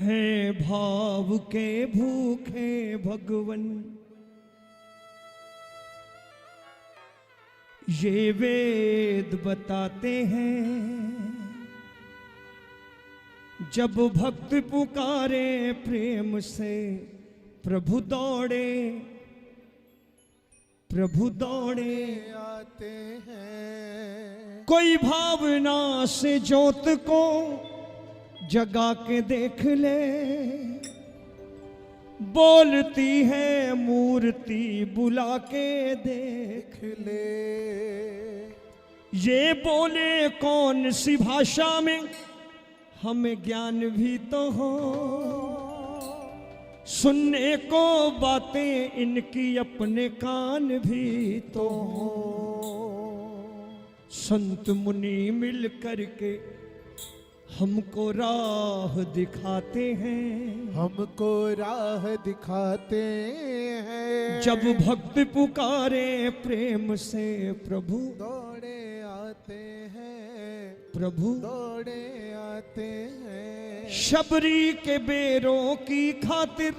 हैं भाव के भूखे भगवन, ये वेद बताते हैं। जब भक्त पुकारे प्रेम से प्रभु दौड़े, प्रभु दौड़े आते हैं। कोई भावना से ज्योत को जगा के देख ले, बोलती है मूर्ति बुला के देख ले। ये बोले कौन सी भाषा में, हमें ज्ञान भी तो हो। सुनने को बातें इनकी अपने कान भी तो हो। संत मुनि मिल करके हमको राह दिखाते हैं, हमको राह दिखाते हैं। जब भक्त पुकारे प्रेम से प्रभु दौड़े आते हैं, प्रभु दौड़े आते हैं। शबरी के बेरों की खातिर,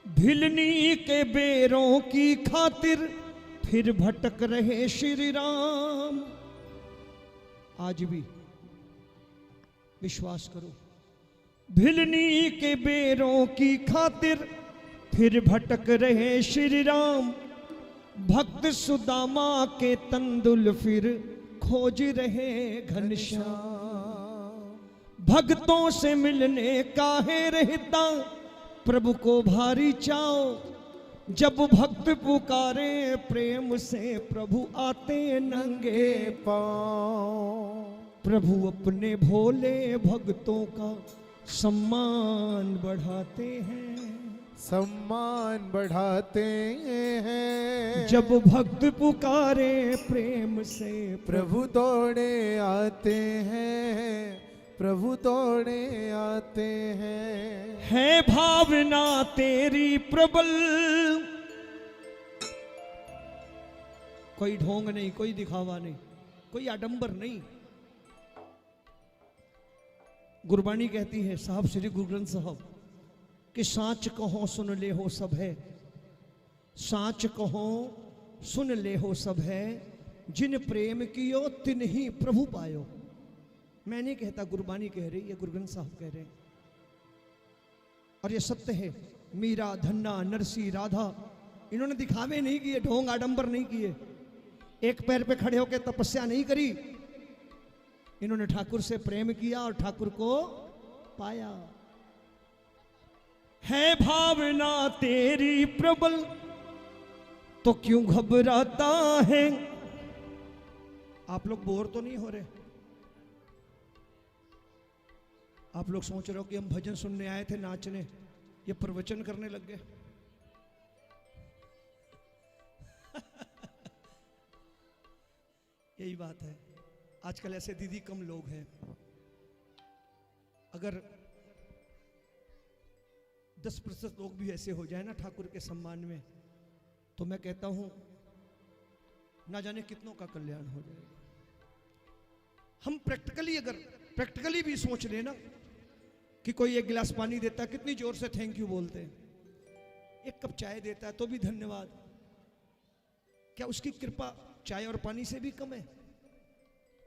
भिलनी के बेरों की खातिर फिर भटक रहे श्री राम। आज भी विश्वास करो, भिलनी के बेरों की खातिर फिर भटक रहे श्री राम। भक्त सुदामा के तंदुल फिर खोज रहे घनश्याम। भक्तों से मिलने काहे रहता प्रभु को भारी चाव। जब भक्त पुकारे प्रेम से प्रभु आते नंगे पाँव। प्रभु अपने भोले भक्तों का सम्मान बढ़ाते हैं, सम्मान बढ़ाते हैं। जब भक्त पुकारे प्रेम से प्रभु दौड़े आते हैं, प्रभु दौड़े आते हैं। है भावना तेरी प्रबल, कोई ढोंग नहीं, कोई दिखावा नहीं, कोई आडंबर नहीं। गुरबाणी कहती है साहब श्री गुरु ग्रंथ साहब कि साच कहो सुन ले हो सब है, साच कहो सुन ले हो सब है, जिन प्रेम कियो तिन ही प्रभु पायो। मैं नहीं कहता, गुरबाणी कह रही है, गुरु ग्रंथ साहब कह रहे हैं और ये सत्य है। मीरा, धन्ना, नरसी, राधा, इन्होंने दिखावे नहीं किए, ढोंग आडंबर नहीं किए, एक पैर पे खड़े होकर तपस्या नहीं करी। इन्होंने ठाकुर से प्रेम किया और ठाकुर को पाया। है भावना तेरी प्रबल तो क्यों घबराता है। आप लोग बोर तो नहीं हो रहे? आप लोग सोच रहे हो कि हम भजन सुनने आए थे, नाचने, ये प्रवचन करने लग गए। यही बात है, आजकल ऐसे दीदी कम लोग हैं। अगर 10% लोग भी ऐसे हो जाए ना ठाकुर के सम्मान में, तो मैं कहता हूं ना जाने कितनों का कल्याण हो जाएगा। हम प्रैक्टिकली भी सोच लेना कि कोई एक गिलास पानी देता है, कितनी जोर से थैंक यू बोलते हैं। एक कप चाय देता है तो भी धन्यवाद। क्या उसकी कृपा चाय और पानी से भी कम है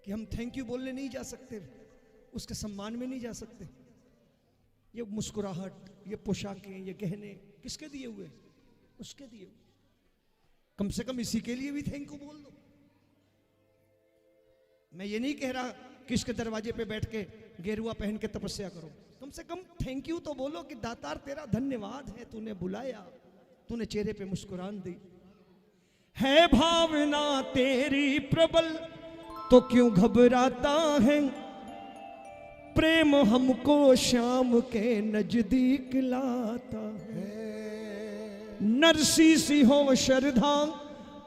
कि हम थैंक यू बोलने नहीं जा सकते, उसके सम्मान में नहीं जा सकते? ये मुस्कुराहट, ये पोशाकें, ये गहने किसके दिए हुए? उसके दिए हुए। कम से कम इसी के लिए भी थैंक यू बोल दो। मैं ये नहीं कह रहा कि इसके दरवाजे पे बैठ के गेरुआ पहन के तपस्या करो, कम से कम थैंक यू तो बोलो कि दातार तेरा धन्यवाद है, तूने बुलाया, तूने चेहरे पे मुस्कुरान दी। है भावना तेरी प्रबल तो क्यों घबराता है, प्रेम हमको श्याम के नजदीक लाता है। नरसी सी हो श्रद्धा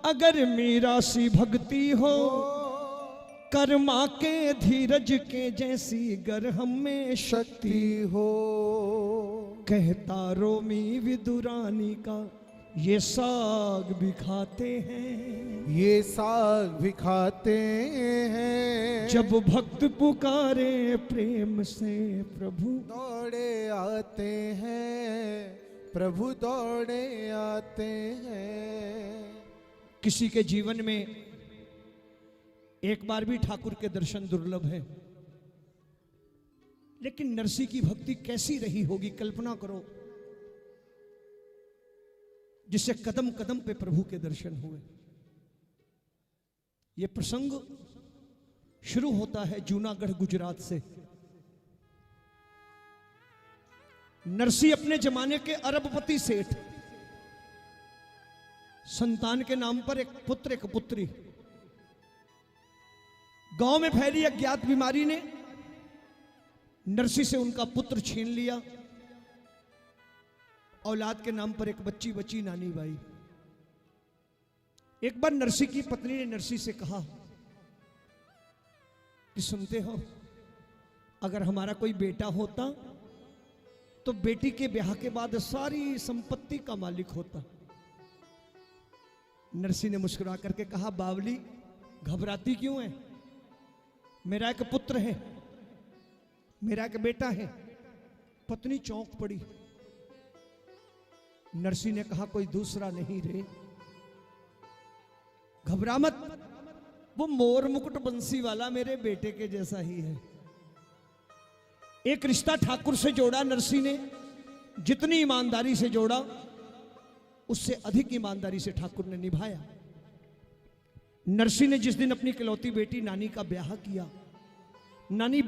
अगर मीरा सी भक्ति हो, कर्मा के धीरज के जैसी गर हमें शक्ति हो। कहता रोमी विदुरानी का ये साग भी खाते हैं, ये साग भी खाते हैं। जब भक्त पुकारे प्रेम से प्रभु दौड़े आते हैं, प्रभु दौड़े आते हैं। किसी के जीवन में एक बार भी ठाकुर के दर्शन दुर्लभ है, लेकिन नरसी की भक्ति कैसी रही होगी, कल्पना करो, जिससे कदम कदम पे प्रभु के दर्शन हुए। यह प्रसंग शुरू होता है जूनागढ़ गुजरात से। नरसी अपने जमाने के अरबपति सेठ, संतान के नाम पर एक पुत्र एक पुत्री। गांव में फैली अज्ञात बीमारी ने नरसी से उनका पुत्र छीन लिया। औलाद के नाम पर एक बच्ची बची नानी बाई। एक बार नरसी की पत्नी ने नरसी से कहा कि सुनते हो, अगर हमारा कोई बेटा होता तो बेटी के ब्याह के बाद सारी संपत्ति का मालिक होता। नरसी ने मुस्कुरा करके कहा, बावली घबराती क्यों है, मेरा एक पुत्र है, मेरा एक बेटा है। पत्नी चौंक पड़ी। नरसी ने कहा, कोई दूसरा नहीं रे, घबरा मत, वो मोर मुकुट बंसी वाला मेरे बेटे के जैसा ही है। एक रिश्ता ठाकुर से जोड़ा नरसी ने, जितनी ईमानदारी से जोड़ा उससे अधिक ईमानदारी से ठाकुर ने निभाया। नरसी ने जिस दिन अपनी इकलौती बेटी नानी का ब्याह किया, नानी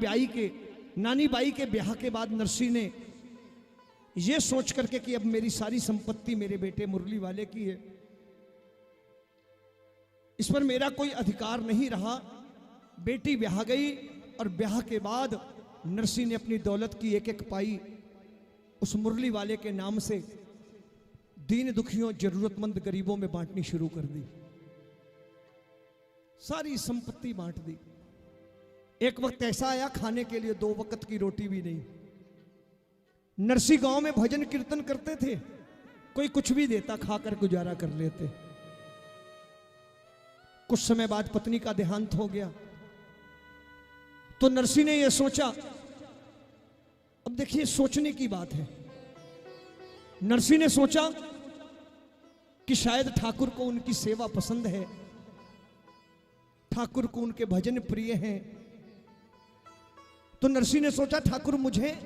बाई के ब्याह के बाद नरसी ने यह सोच करके कि अब मेरी सारी संपत्ति मेरे बेटे मुरली वाले की है, इस पर मेरा कोई अधिकार नहीं रहा। बेटी ब्याह गई और ब्याह के बाद नरसी ने अपनी दौलत की एक एक पाई उस मुरली वाले के नाम से दीन दुखियों जरूरतमंद गरीबों में बांटनी शुरू कर दी। सारी संपत्ति बांट दी। एक वक्त ऐसा आया खाने के लिए 2 वक्त की रोटी भी नहीं। नरसी गांव में भजन कीर्तन करते थे, कोई कुछ भी देता खाकर गुजारा कर लेते। कुछ समय बाद पत्नी का देहांत हो गया तो नरसी ने यह सोचा, अब देखिए सोचने की बात है, नरसी ने सोचा कि शायद ठाकुर को उनकी सेवा पसंद है, ठाकुर को उनके भजन प्रिय हैं। तो नरसी ने सोचा ठाकुर मुझे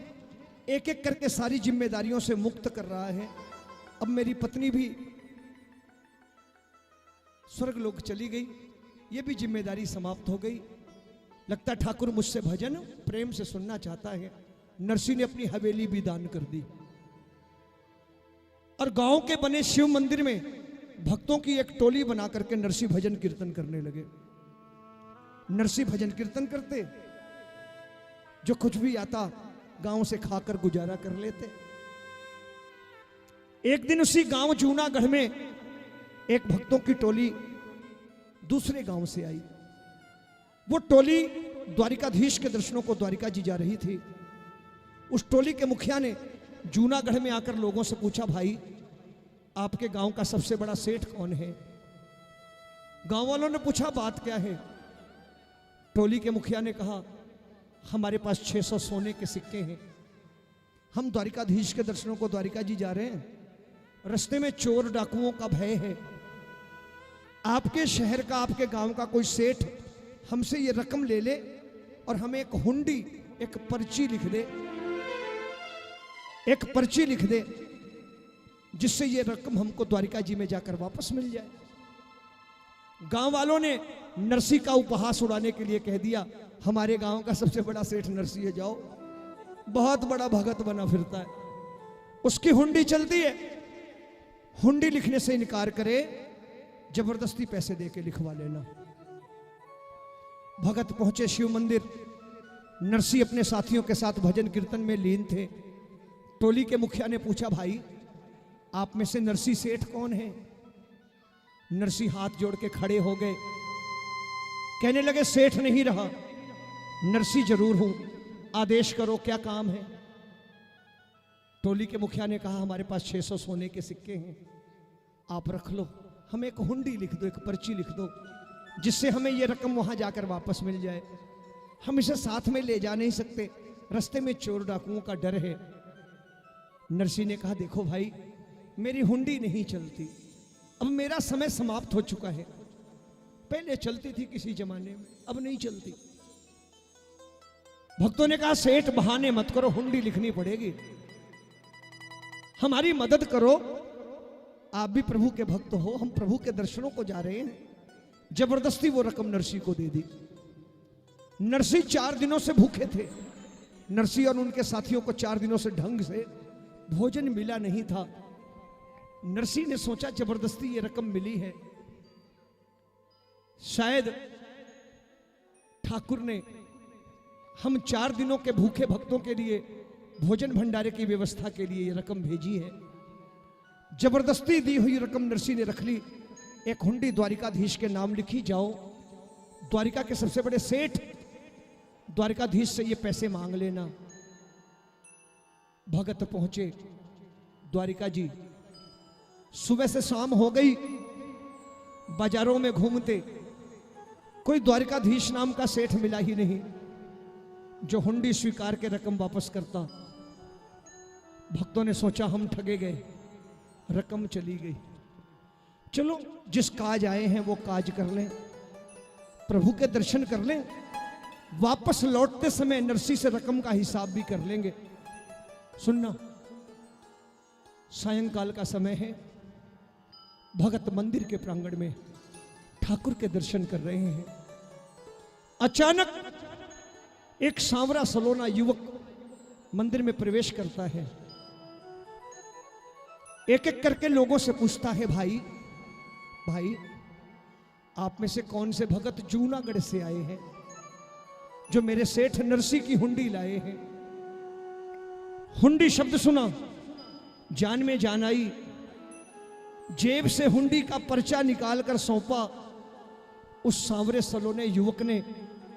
एक एक करके सारी जिम्मेदारियों से मुक्त कर रहा है, अब मेरी पत्नी भी स्वर्ग लोक चली गई, ये भी जिम्मेदारी समाप्त हो गई, लगता ठाकुर मुझसे भजन प्रेम से सुनना चाहता है। नरसी ने अपनी हवेली भी दान कर दी और गांव के बने शिव मंदिर में भक्तों की एक टोली बना करके नरसी भजन कीर्तन करने लगे। नरसी भजन कीर्तन करते, जो कुछ भी आता गांव से खाकर गुजारा कर लेते। एक दिन उसी गांव जूनागढ़ में एक भक्तों की टोली दूसरे गांव से आई। वो टोली द्वारिकाधीश के दर्शनों को द्वारिका जी जा रही थी। उस टोली के मुखिया ने जूनागढ़ में आकर लोगों से पूछा, भाई आपके गांव का सबसे बड़ा सेठ कौन है? गांव वालों ने पूछा, बात क्या है? टोली के मुखिया ने कहा, हमारे पास 600 सोने के सिक्के हैं, हम द्वारिकाधीश के दर्शनों को द्वारिका जी जा रहे हैं, रास्ते में चोर डाकुओं का भय है, आपके शहर का आपके गांव का कोई सेठ हमसे ये रकम ले ले और हमें एक हुंडी एक पर्ची लिख दे, एक पर्ची लिख दे जिससे ये रकम हमको द्वारिका जी में जाकर वापस मिल जाए। गांव वालों ने नरसी का उपहास उड़ाने के लिए कह दिया, हमारे गांव का सबसे बड़ा सेठ नरसी है, जाओ, बहुत बड़ा भगत बना फिरता है, उसकी हुंडी चलती है, हुंडी लिखने से इनकार करे जबरदस्ती पैसे देके लिखवा लेना। भगत पहुंचे शिव मंदिर, नरसी अपने साथियों के साथ भजन कीर्तन में लीन थे। टोली के मुखिया ने पूछा, भाई आप में से नरसी सेठ कौन है? नरसी हाथ जोड़ के खड़े हो गए, कहने लगे, सेठ नहीं रहा, नरसी जरूर हूं, आदेश करो क्या काम है? टोली के मुखिया ने कहा, हमारे पास 600 सोने के सिक्के हैं, आप रख लो, हमें एक हुंडी लिख दो, एक पर्ची लिख दो, जिससे हमें ये रकम वहां जाकर वापस मिल जाए। हम इसे साथ में ले जा नहीं सकते, रास्ते में चोर डाकुओं का डर है। नरसी ने कहा, देखो भाई, मेरी हुंडी नहीं चलती, अब मेरा समय समाप्त हो चुका है। पहले चलती थी किसी जमाने में, अब नहीं चलती। भक्तों ने कहा, सेठ बहाने मत करो, हुंडी लिखनी पड़ेगी, हमारी मदद करो। आप भी प्रभु के भक्त हो, हम प्रभु के दर्शनों को जा रहे हैं। जबरदस्ती वो रकम नरसी को दे दी। नरसी 4 दिनों से भूखे थे। नरसी और उनके साथियों को 4 दिनों से ढंग से भोजन मिला नहीं था। नरसी ने सोचा, जबरदस्ती ये रकम मिली है, शायद ठाकुर ने हम 4 दिनों के भूखे भक्तों के लिए भोजन भंडारे की व्यवस्था के लिए ये रकम भेजी है। जबरदस्ती दी हुई रकम नरसी ने रख ली। एक हुंडी द्वारिकाधीश के नाम लिखी, जाओ द्वारिका के सबसे बड़े सेठ द्वारिकाधीश से ये पैसे मांग लेना। भगत पहुंचे द्वारिका जी। सुबह से शाम हो गई, बाजारों में घूमते, कोई द्वारिकाधीश नाम का सेठ मिला ही नहीं जो हुंडी स्वीकार के रकम वापस करता। भक्तों ने सोचा, हम ठगे गए, रकम चली गई। चलो, जिस काज आए हैं वो काज कर लें, प्रभु के दर्शन कर लें, वापस लौटते समय नरसी से रकम का हिसाब भी कर लेंगे। सुनना, सायंकाल का समय है। भगत मंदिर के प्रांगण में ठाकुर के दर्शन कर रहे हैं। अचानक एक सांवरा सलोना युवक मंदिर में प्रवेश करता है। एक एक करके लोगों से पूछता है, भाई भाई, आप में से कौन से भगत जूनागढ़ से आए हैं जो मेरे सेठ नरसी की हुंडी लाए हैं? हुंडी शब्द सुना, जान में जान आई। जेब से हुंडी का पर्चा निकालकर सौंपा। उस सांवरे सलोने युवक ने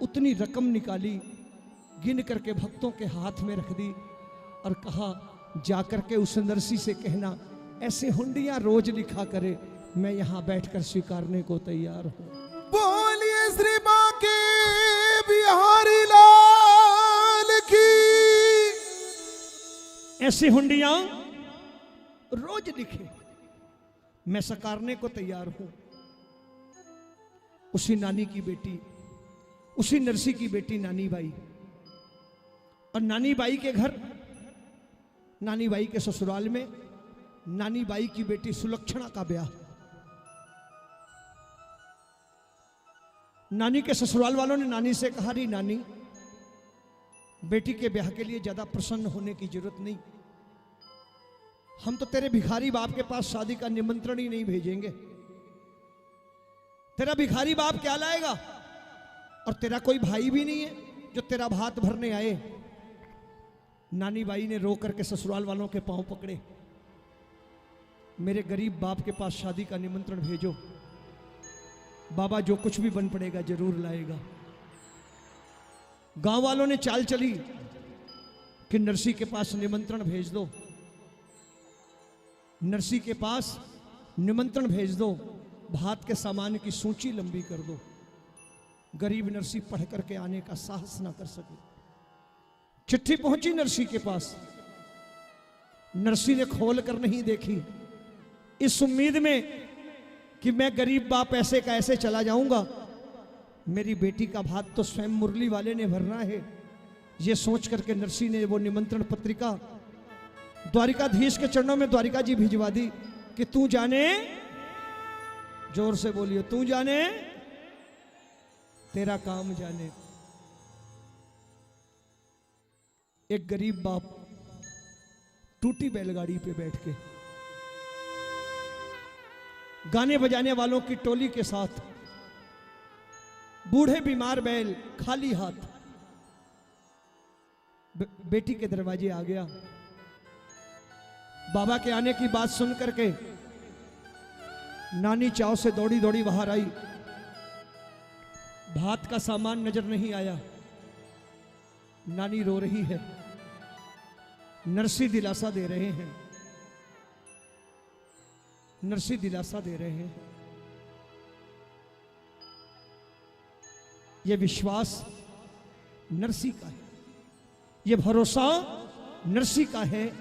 उतनी रकम निकाली, गिन करके भक्तों के हाथ में रख दी और कहा, जाकर के उस नरसी से कहना, ऐसे हुंडियां रोज लिखा करे, मैं यहां बैठकर स्वीकारने को तैयार हूं। बोलिए श्री बांके बिहारी लाल की। ऐसी हुंडियां रोज लिखे, मैं सकारने को तैयार हूं। उसी नानी की बेटी, उसी नरसी की बेटी नानी बाई, और नानी बाई के घर, नानी बाई के ससुराल में नानी बाई की बेटी सुलक्षणा का ब्याह। नानी के ससुराल वालों ने नानी से कहा, री नानी, बेटी के ब्याह के लिए ज्यादा प्रसन्न होने की जरूरत नहीं, हम तो तेरे भिखारी बाप के पास शादी का निमंत्रण ही नहीं भेजेंगे। तेरा भिखारी बाप क्या लाएगा, और तेरा कोई भाई भी नहीं है जो तेरा भात भरने आए। नानी बाई ने रो करके ससुराल वालों के पांव पकड़े, मेरे गरीब बाप के पास शादी का निमंत्रण भेजो, बाबा जो कुछ भी बन पड़ेगा जरूर लाएगा। गांव वालों ने चाल चली कि नरसी के पास निमंत्रण भेज दो, नरसी के पास निमंत्रण भेज दो, भात के सामान की सूची लंबी कर दो। गरीब नरसी पढ़ करके आने का साहस ना कर सके। चिट्ठी पहुंची नरसी के पास, नरसी ने खोल कर नहीं देखी, इस उम्मीद में कि मैं गरीब बाप ऐसे का ऐसे चला जाऊंगा, मेरी बेटी का भात तो स्वयं मुरली वाले ने भरना है। ये सोच करके नरसी ने वो निमंत्रण पत्रिका द्वारिकाधीश के चरणों में द्वारिका जी भिजवा दी कि तू जाने, जोर से बोलिए, तू जाने, तेरा काम जाने। एक गरीब बाप टूटी बैलगाड़ी पे बैठ के गाने बजाने वालों की टोली के साथ, बूढ़े बीमार बैल खाली हाथ बेटी के दरवाजे आ गया। बाबा के आने की बात सुन करके नानी चाव से दौड़ी दौड़ी बाहर आई। भात का सामान नजर नहीं आया। नानी रो रही है, नरसी दिलासा दे रहे हैं। नरसी दिलासा दे रहे हैं। यह विश्वास नरसी का है, यह भरोसा नरसी का है।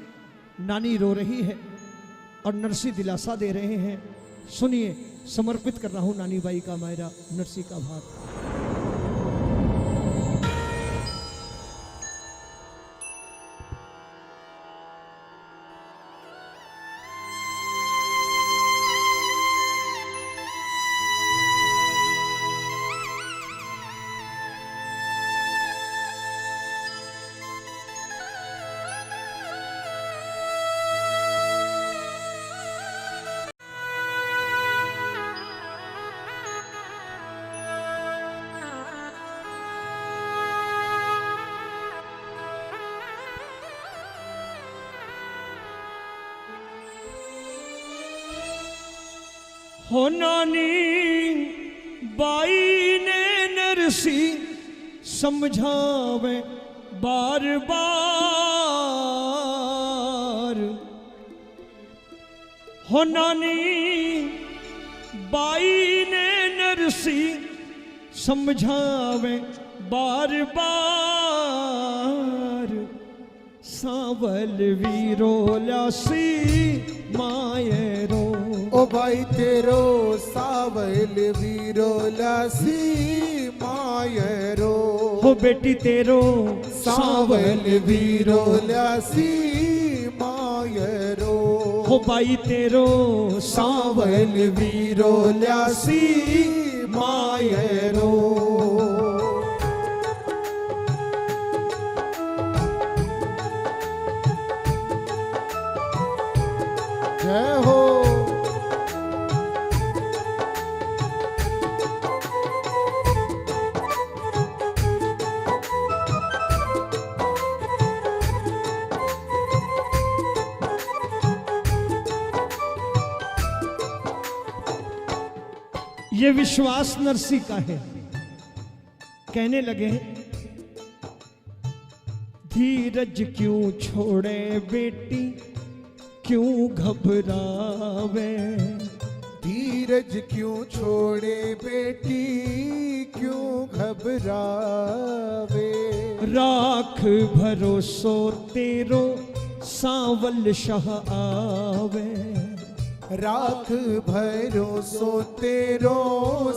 नानी रो रही है और नरसी दिलासा दे रहे हैं। सुनिए, समर्पित कर रहा हूं नानी बाई का मायरा नरसी का भाग। हो नानी बाई ने नरसी समझावे बार बार। हो नानी बाई ने नरसी समझावे बार बार। सावल वीरो लासी मायरो, ओ भाई तेरो सावल वीरो लासी मायरो। हो बेटी तेरो सावल वीरो लासी मायरो। हो भाई तेरो सावल वीरो लासी मायरो। जय हो। ये विश्वास नरसी का है। कहने लगे, धीरज क्यों छोड़े बेटी क्यों घबरावे। धीरज क्यों छोड़े बेटी क्यों घबरावे। राख भरोसो तेरो सावल शाह आवे। राख भरोसो तेरो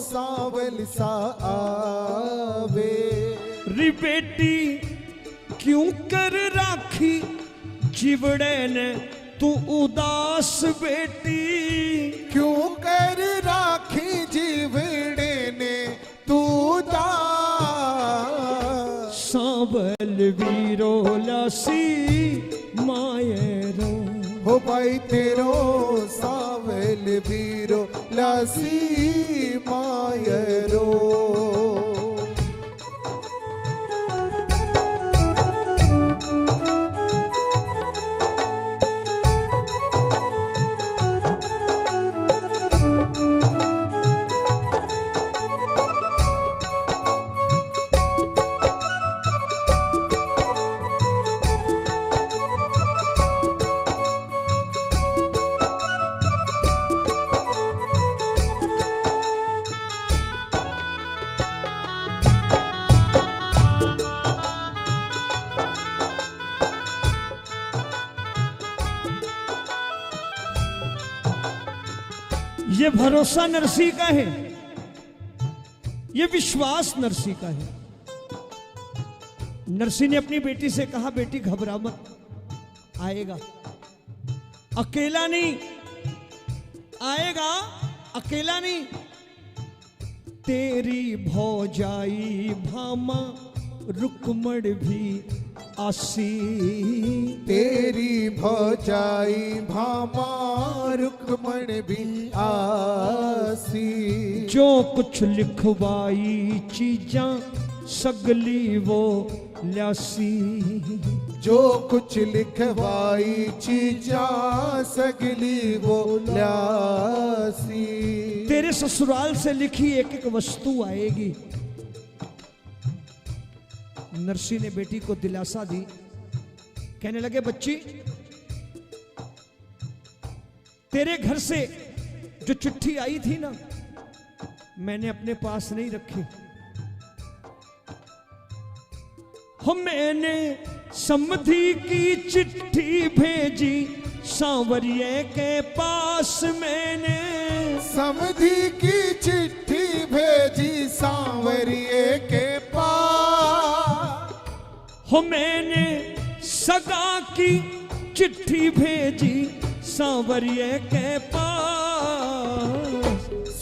सावल सा आवे। री बेटी क्यों कर राखी जिवड़े ने तू उदास बेटी। क्यों कर राखी जीवड़े ने तू उदास। सावल वीरो लासी मायरो। हो भाई तेरो सावल वीरो लासी मायरो। ये भरोसा नरसी का है, ये विश्वास नरसी का है। नरसी ने अपनी बेटी से कहा, बेटी घबरा मत, आएगा, अकेला नहीं आएगा, अकेला नहीं। तेरी भौजाई भामा रुकमण भी आसी। तेरी भौजाई भामा रुकमण भी आसी। जो कुछ लिखवाई चीजां सगली वो ल्यासी। जो कुछ लिखवाई चीजां सगली वो ल्यासी। तेरे ससुराल से लिखी एक एक वस्तु आएगी। नरसी ने बेटी को दिलासा दी। कहने लगे, बच्ची तेरे घर से जो चिट्ठी आई थी ना, मैंने अपने पास नहीं रखी। हो मैंने समधी की चिट्ठी भेजी सांवरिये के पास, मैंने समधी की चिट्ठी भेजी सांवरिये के पास। हो मैंने सगा की चिट्ठी भेजी सांवरिये के पास।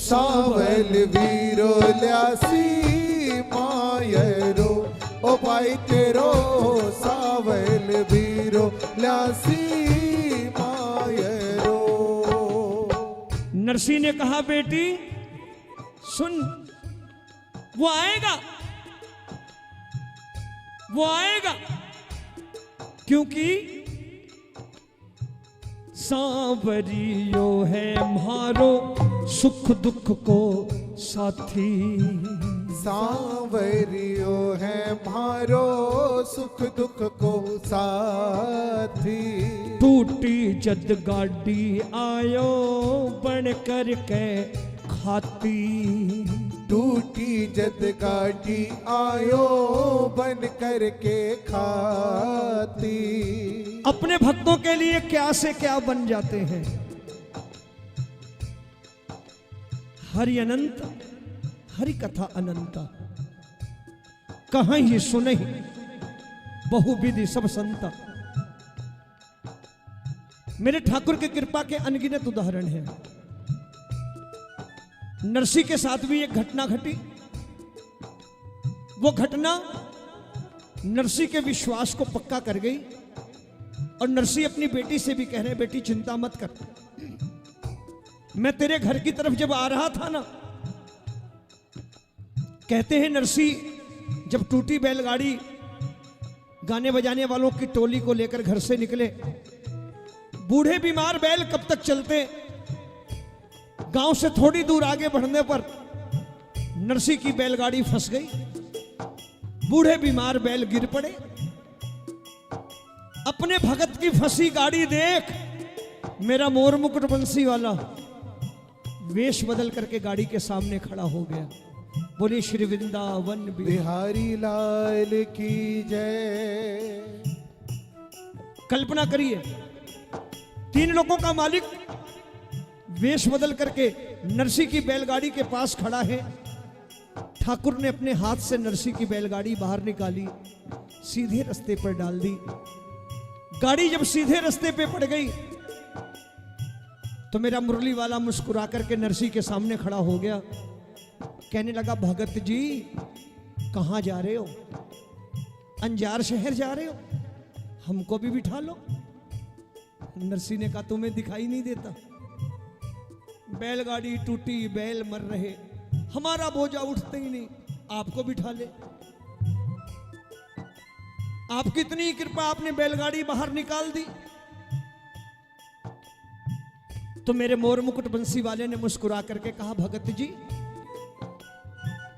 सावल वीरो ल्यासी मायरो ओ भाई तेरो, सावल वीरो ल्यासी मायरो। नरसी ने कहा बेटी सुन, वो आएगा, वो आएगा, क्योंकि सांवरियो है म्हारो सुख दुख को साथी। सांवरियो है म्हारो सुख दुख को साथी। टूटी जद गाड़ी आयो बन कर के खाती। टूटी जद गाड़ी आयो बन कर के खाती। अपने भक्तों के लिए क्या से क्या बन जाते हैं। हरि अनंत हरि कथा अनंता, कहाँ ये सुने बहुविधि सब संता। मेरे ठाकुर की कृपा के अनगिनत उदाहरण हैं। नरसी के साथ भी एक घटना घटी। वो घटना नरसी के विश्वास को पक्का कर गई और नरसी अपनी बेटी से भी कह रहे, बेटी चिंता मत कर, मैं तेरे घर की तरफ जब आ रहा था ना, कहते हैं नरसी जब टूटी बैलगाड़ी गाने बजाने वालों की टोली को लेकर घर से निकले, बूढ़े बीमार बैल कब तक चलते। गांव से थोड़ी दूर आगे बढ़ने पर नरसी की बैलगाड़ी फंस गई। बूढ़े बीमार बैल गिर पड़े। अपने भगत की फंसी गाड़ी देख मेरा मोर मुकुट बंसी वाला वेश बदल करके गाड़ी के सामने खड़ा हो गया। बोले श्री वृंदावन बिहारी लाल की जय। कल्पना करिए, 3 लोगों का मालिक वेश बदल करके नरसी की बैलगाड़ी के पास खड़ा है। ठाकुर ने अपने हाथ से नरसी की बैलगाड़ी बाहर निकाली, सीधे रास्ते पर डाल दी। गाड़ी जब सीधे रास्ते पे पड़ गई तो मेरा मुरली वाला मुस्कुरा करके नरसी के सामने खड़ा हो गया। कहने लगा, भगत जी कहां जा रहे हो? अंजार शहर जा रहे हो? हमको भी बिठा लो। नरसी ने कहा, तुम्हें दिखाई नहीं देता? बैलगाड़ी टूटी, बैल मर रहे, हमारा बोझा उठते ही नहीं, आपको बिठा ले। आपकी इतनी कृपा, आपने बैलगाड़ी बाहर निकाल दी। तो मेरे मोर मुकुट बंसी वाले ने मुस्कुरा करके कहा, भगत जी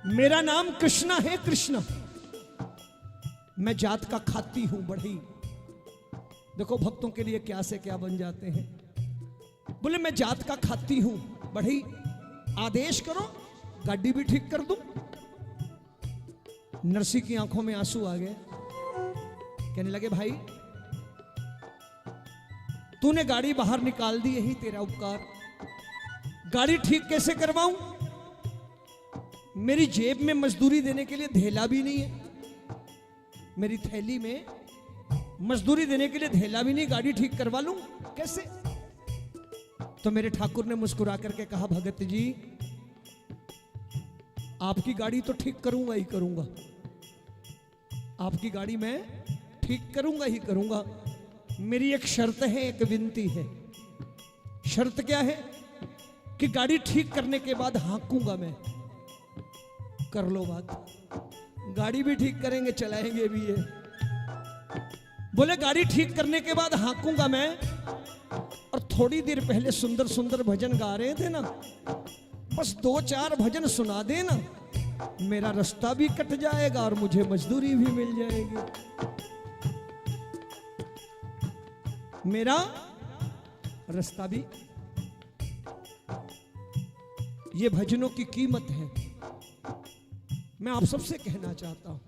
मेरा नाम कृष्णा है, कृष्णा। मैं जात का खाती हूं बढ़ई। देखो भक्तों के लिए क्या से क्या बन जाते हैं। बोले मैं जात का खाती हूं बढ़ई, आदेश करो गाड़ी भी ठीक कर दूं। नरसी की आंखों में आंसू आ गए। कहने लगे, भाई तूने गाड़ी बाहर निकाल दी, यही तेरा उपकार। गाड़ी ठीक कैसे करवाऊं? मेरी जेब में मजदूरी देने के लिए धेला भी नहीं है। मेरी थैली में मजदूरी देने के लिए धेला भी नहीं, गाड़ी ठीक करवा लूं कैसे? तो मेरे ठाकुर ने मुस्कुरा करके कहा, भगत जी आपकी गाड़ी तो ठीक करूंगा ही करूंगा, आपकी गाड़ी मैं ठीक करूंगा ही करूंगा। मेरी एक शर्त है, एक विनती है। शर्त क्या है? कि गाड़ी ठीक करने के बाद हाँकूंगा मैं। कर लो बात, गाड़ी भी ठीक करेंगे, चलाएंगे भी ये। बोले गाड़ी ठीक करने के बाद हाँकूंगा मैं, और थोड़ी देर पहले सुंदर सुंदर भजन गा रहे थे ना, बस 2-4 भजन सुना देना, मेरा रास्ता भी कट जाएगा और मुझे मजदूरी भी मिल जाएगी। मेरा रास्ता भी। ये भजनों की कीमत है। मैं आप सबसे कहना चाहता हूं,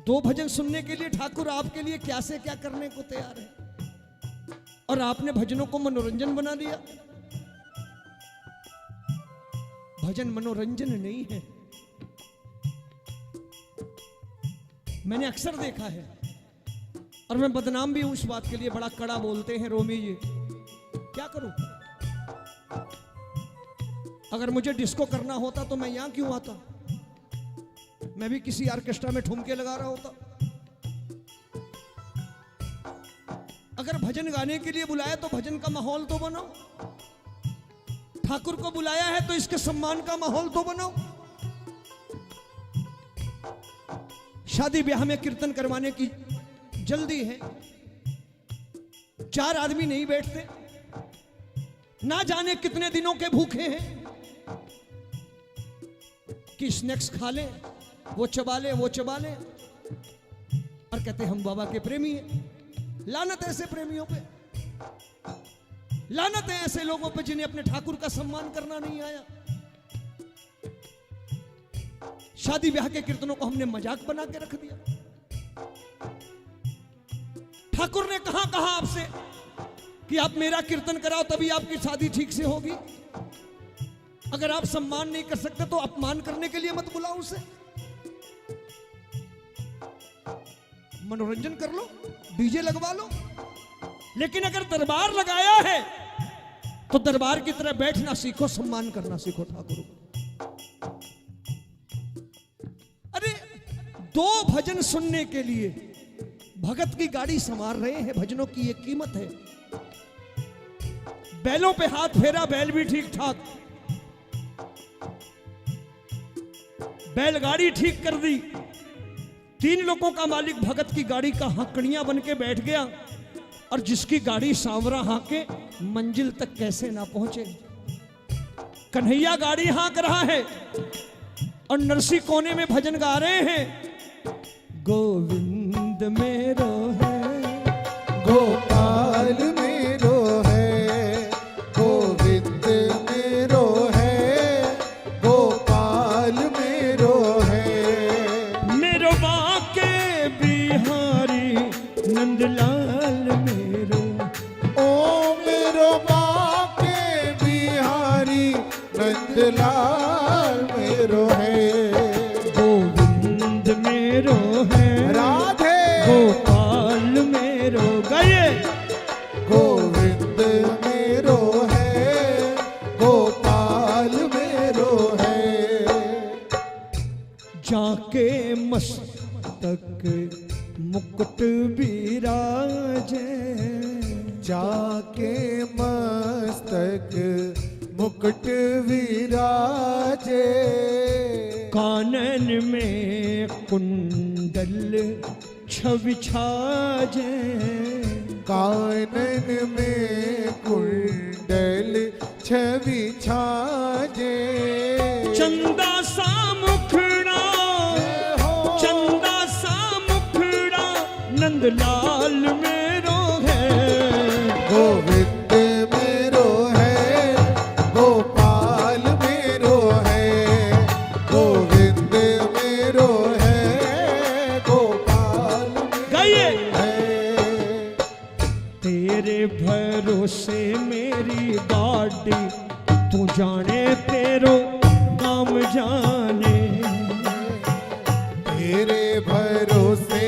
2 भजन सुनने के लिए ठाकुर आपके लिए क्या से क्या करने को तैयार है, और आपने भजनों को मनोरंजन बना दिया। भजन मनोरंजन नहीं है। मैंने अक्सर देखा है, और मैं बदनाम भी हूं उस बात के लिए, बड़ा कड़ा बोलते हैं रोमी जी, क्या करूं? अगर मुझे डिस्को करना होता तो मैं यहां क्यों आता? मैं भी किसी ऑर्केस्ट्रा में ठुमके लगा रहा होता। अगर भजन गाने के लिए बुलाया तो भजन का माहौल तो बनाओ। ठाकुर को बुलाया है तो इसके सम्मान का माहौल तो बनाओ। शादी ब्याह में कीर्तन करवाने की जल्दी है, 4 आदमी नहीं बैठते, ना जाने कितने दिनों के भूखे हैं कि स्नैक्स खा ले, वो चबा ले, वो चबा ले, और कहते हम बाबा के प्रेमी हैं। लानत है ऐसे प्रेमियों पे, लानत है ऐसे लोगों पे जिन्हें अपने ठाकुर का सम्मान करना नहीं आया। शादी ब्याह के कीर्तनों को हमने मजाक बना के रख दिया। ठाकुर ने कहां कहा आपसे कि आप मेरा कीर्तन कराओ तभी आपकी शादी ठीक से होगी? अगर आप सम्मान नहीं कर सकते तो अपमान करने के लिए मत बुलाओ उसे। मनोरंजन कर लो, डीजे लगवा लो, लेकिन अगर दरबार लगाया है तो दरबार की तरह बैठना सीखो, सम्मान करना सीखो ठाकुर को। अरे 2 भजन सुनने के लिए भगत की गाड़ी संवार रहे हैं। भजनों की ये कीमत है। बैलों पे हाथ फेरा, बैल भी ठीक ठाक, बैलगाड़ी ठीक कर दी। 3 लोगों का मालिक भगत की गाड़ी का हकड़ियां बन के बैठ गया, और जिसकी गाड़ी सांवरा हाके मंजिल तक कैसे ना पहुंचे। कन्हैया गाड़ी हाँक रहा है और नरसी कोने में भजन गा रहे हैं। गोविंद मेरो है, गोपाल मेरो है, गोविंद मेरो है, गोपाल मेरो है। मेरो बाके बिहारी नंदलाल मेरो, ओ मेरो बाके बिहारी नंदलाल मेरो है। गोविंद मेरो है, राधे गोपाल मेरो, गाइए। गोविंद मेरो है, गोपाल मेरो है। जाके मस्तक मुकुट विराजे, जाके मस्तक मुकुट विराजे। कानन में कुंडल छवि छाजे, कानन में कुंडल छवि छाजे। चंदा सा मुखड़ा, चंदा सा मुखड़ा नंदलाल मेरो है। गोविंद मेरो है, गोपाल मेरो है, गोविंद मेरो है, गोपाल गाइए। है। तेरे भरोसे मेरी गाड़ी, तू जाने तेरो काम जाने। तेरे भरोसे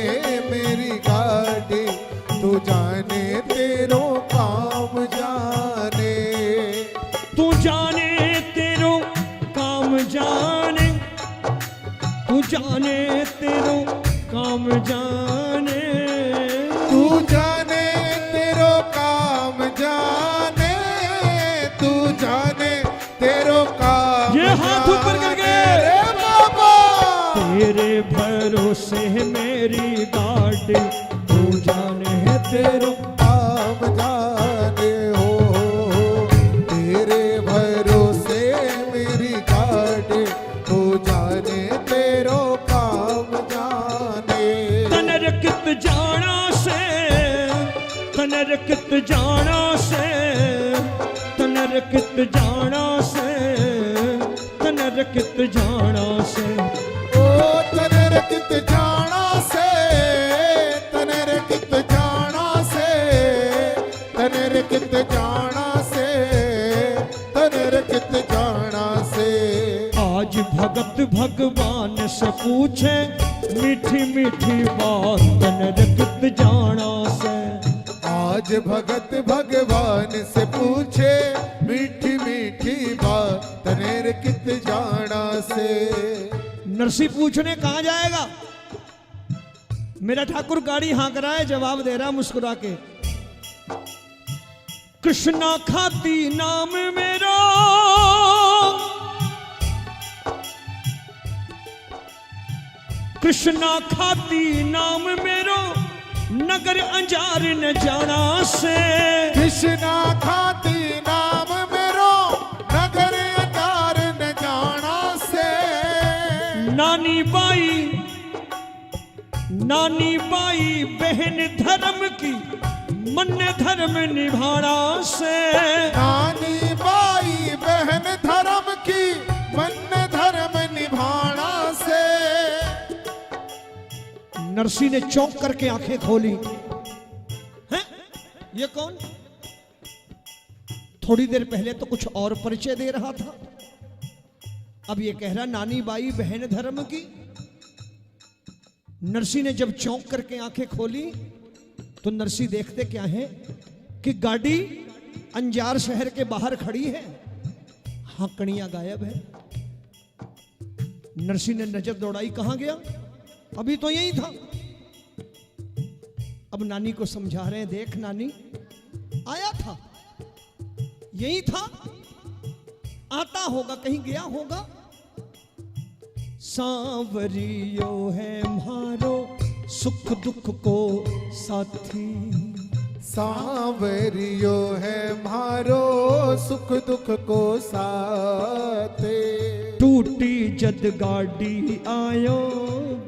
मेरी गाड़ी, तू जाने तेरो काम जाने। तू जाने तेरो काम जाने, तू जाने तेरो काम जाने। तू जाने तेरो काम जाने, तू जाने तेरो काम ये हाथ ऊपर करके। रे बाबा। तेरे भरोसे मेरी गाड़ी, तू जाने तेरो काम जाने हो। तेरे भरोसे मेरी गाड़ी, तू जाने तेरो काम जाने। तनरकित जाना से, तनरकित जाना से, तनरकित जाना से जाना से। ओ तने रे कित जाना से, तने रे कित जाना से, तने रे कित जाना से, तने रे कित जाना से। आज भगत भगवान से पूछे मीठी मीठी बात तने रे कित जाना से। आज भगत भगवान से पूछे मीठी मीठी बात तने रे कित जाना से। नरसी पूछने कहाँ जाएगा? मेरा ठाकुर गाड़ी हाँक रहा है, जवाब दे रहा मुस्कुरा के, कृष्णा खाती नाम मेरा, कृष्णा खाती नाम मेरो, नगर अंजार न जाना से। कृष्णा खाती नाम मेरो, नगर अंजार न जाना से। नानी बाई बहन धर्म की, मन धर्म निभाना से। नानी बाई बहन धर्म की, मन धर्म निभाना से। नरसी ने चौंक करके आंखें खोली, हैं? ये कौन? थोड़ी देर पहले तो कुछ और परिचय दे रहा था, अब ये कह रहा नानी बाई बहन धर्म की। नरसी ने जब चौंक करके आंखें खोली तो नरसी देखते क्या है कि गाड़ी अंजार शहर के बाहर खड़ी है, हाँकड़ियां गायब है। नरसी ने नजर दौड़ाई, कहां गया? अभी तो यही था। अब नानी को समझा रहे हैं, देख नानी आया था, यही था, आता होगा, कहीं गया होगा। सांवरियो है म्हारो सुख दुख को साथी, सांवरियो है म्हारो सुख दुख को साथे। टूटी जद गाड़ी आयो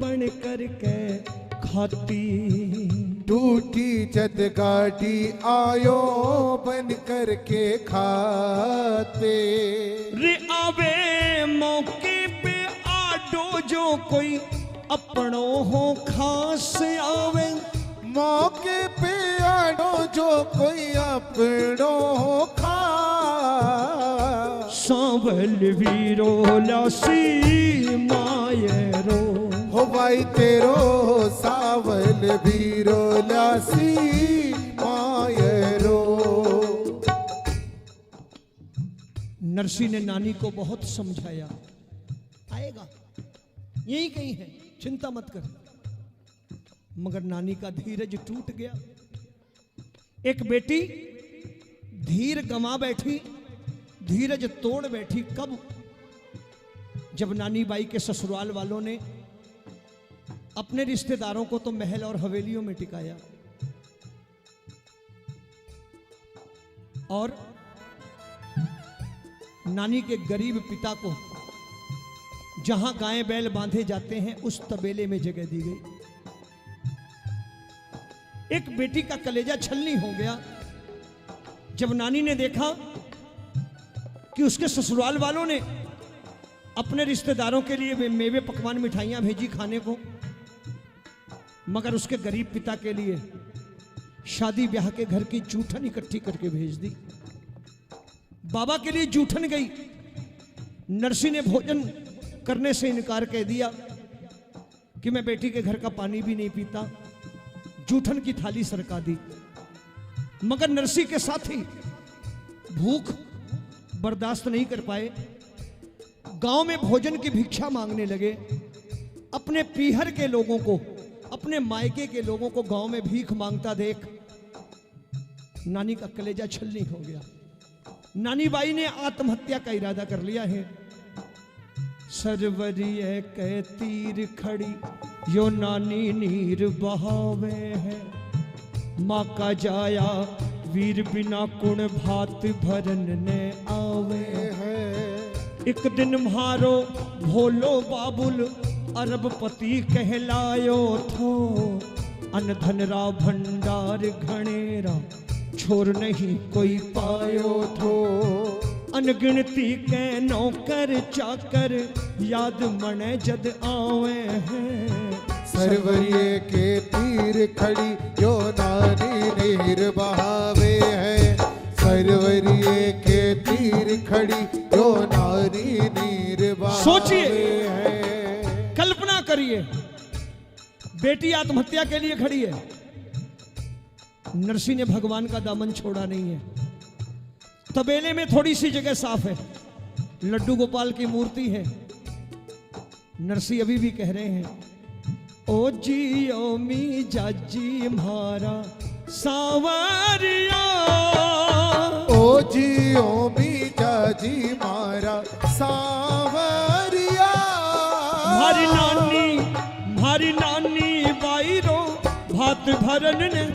बन करके खाती, टूटी जद गाड़ी आयो बन करके खाते। रे आवे मौके पे आडो जो कोई अपनो हो खास आवे, मौके पे आडो जो कोई अपनो हो खास। सांवल वीरो लासी मायरो, हो भाई तेरो सावल बीरो लासी मायरो। नरसी ने नानी को बहुत समझाया, आएगा यही कहीं है, चिंता मत कर, मगर नानी का धीरज टूट गया। एक बेटी धीर गंवा बैठी, धीरज तोड़ बैठी। कब? जब नानी बाई के ससुराल वालों ने अपने रिश्तेदारों को तो महल और हवेलियों में टिकाया, और नानी के गरीब पिता को जहां गाय बैल बांधे जाते हैं उस तबेले में जगह दी गई। एक बेटी का कलेजा छलनी हो गया जब नानी ने देखा कि उसके ससुराल वालों ने अपने रिश्तेदारों के लिए मेवे पकवान मिठाइयां भेजी खाने को, मगर उसके गरीब पिता के लिए शादी ब्याह के घर की जूठन इकट्ठी करके भेज दी। बाबा के लिए जूठन गई, नरसी ने भोजन करने से इनकार कह दिया कि मैं बेटी के घर का पानी भी नहीं पीता, जूठन की थाली सरका दी। मगर नरसी के साथी भूख बर्दाश्त नहीं कर पाए, गांव में भोजन की भिक्षा मांगने लगे। अपने पीहर के लोगों को, अपने मायके के लोगों को गांव में भीख मांगता देख नानी का कलेजा छलनी हो गया। नानी बाई ने आत्महत्या का इरादा कर लिया है। सरवरिय के तीर खड़ी यो नानी नीर बहावे है, माँ का जाया वीर बिना कुण भात भरन ने आवे है। एक दिन म्हारो भोलो बाबुल अरबपति कहलायो थो, अन धन रा भंडार घणेरा छोर नहीं कोई पायो थो। अनगिनती के नौकर चाकर याद मने जद आवे हैं। सरवरिये के तीर खड़ी जो नारी नीर बहावे है। सरवरिये के तीर खड़ी जो नारी नीर बहावे सोचिए, है। कल्पना करिए, बेटी आत्महत्या के लिए खड़ी है, नरसिंह ने भगवान का दामन छोड़ा नहीं है। तबेले में थोड़ी सी जगह साफ है, लड्डू गोपाल की मूर्ति है। नरसिंह अभी भी कह रहे हैं, ओ जी ओ मी जाजी म्हारा सावरिया, ओ जी ओ मी जाजी मारा सावरिया। मारी नानी बाईरो भात भरन ने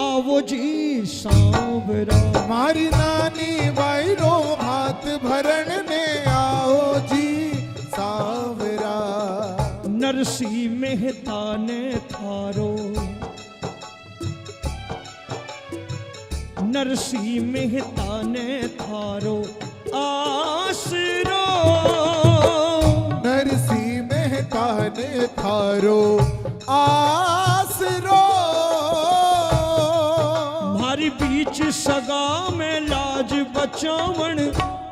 आवो जी सांवरा। मारी नानी बाईरो भात भरण ने आओ जी सांवरा। नरसिंह मेहता ने थारो, नरसिंह मेहता ने थारो आसरो। नरसिंह मेहता ने थारो आसरो। मारी बीच सगा में लाज बचावन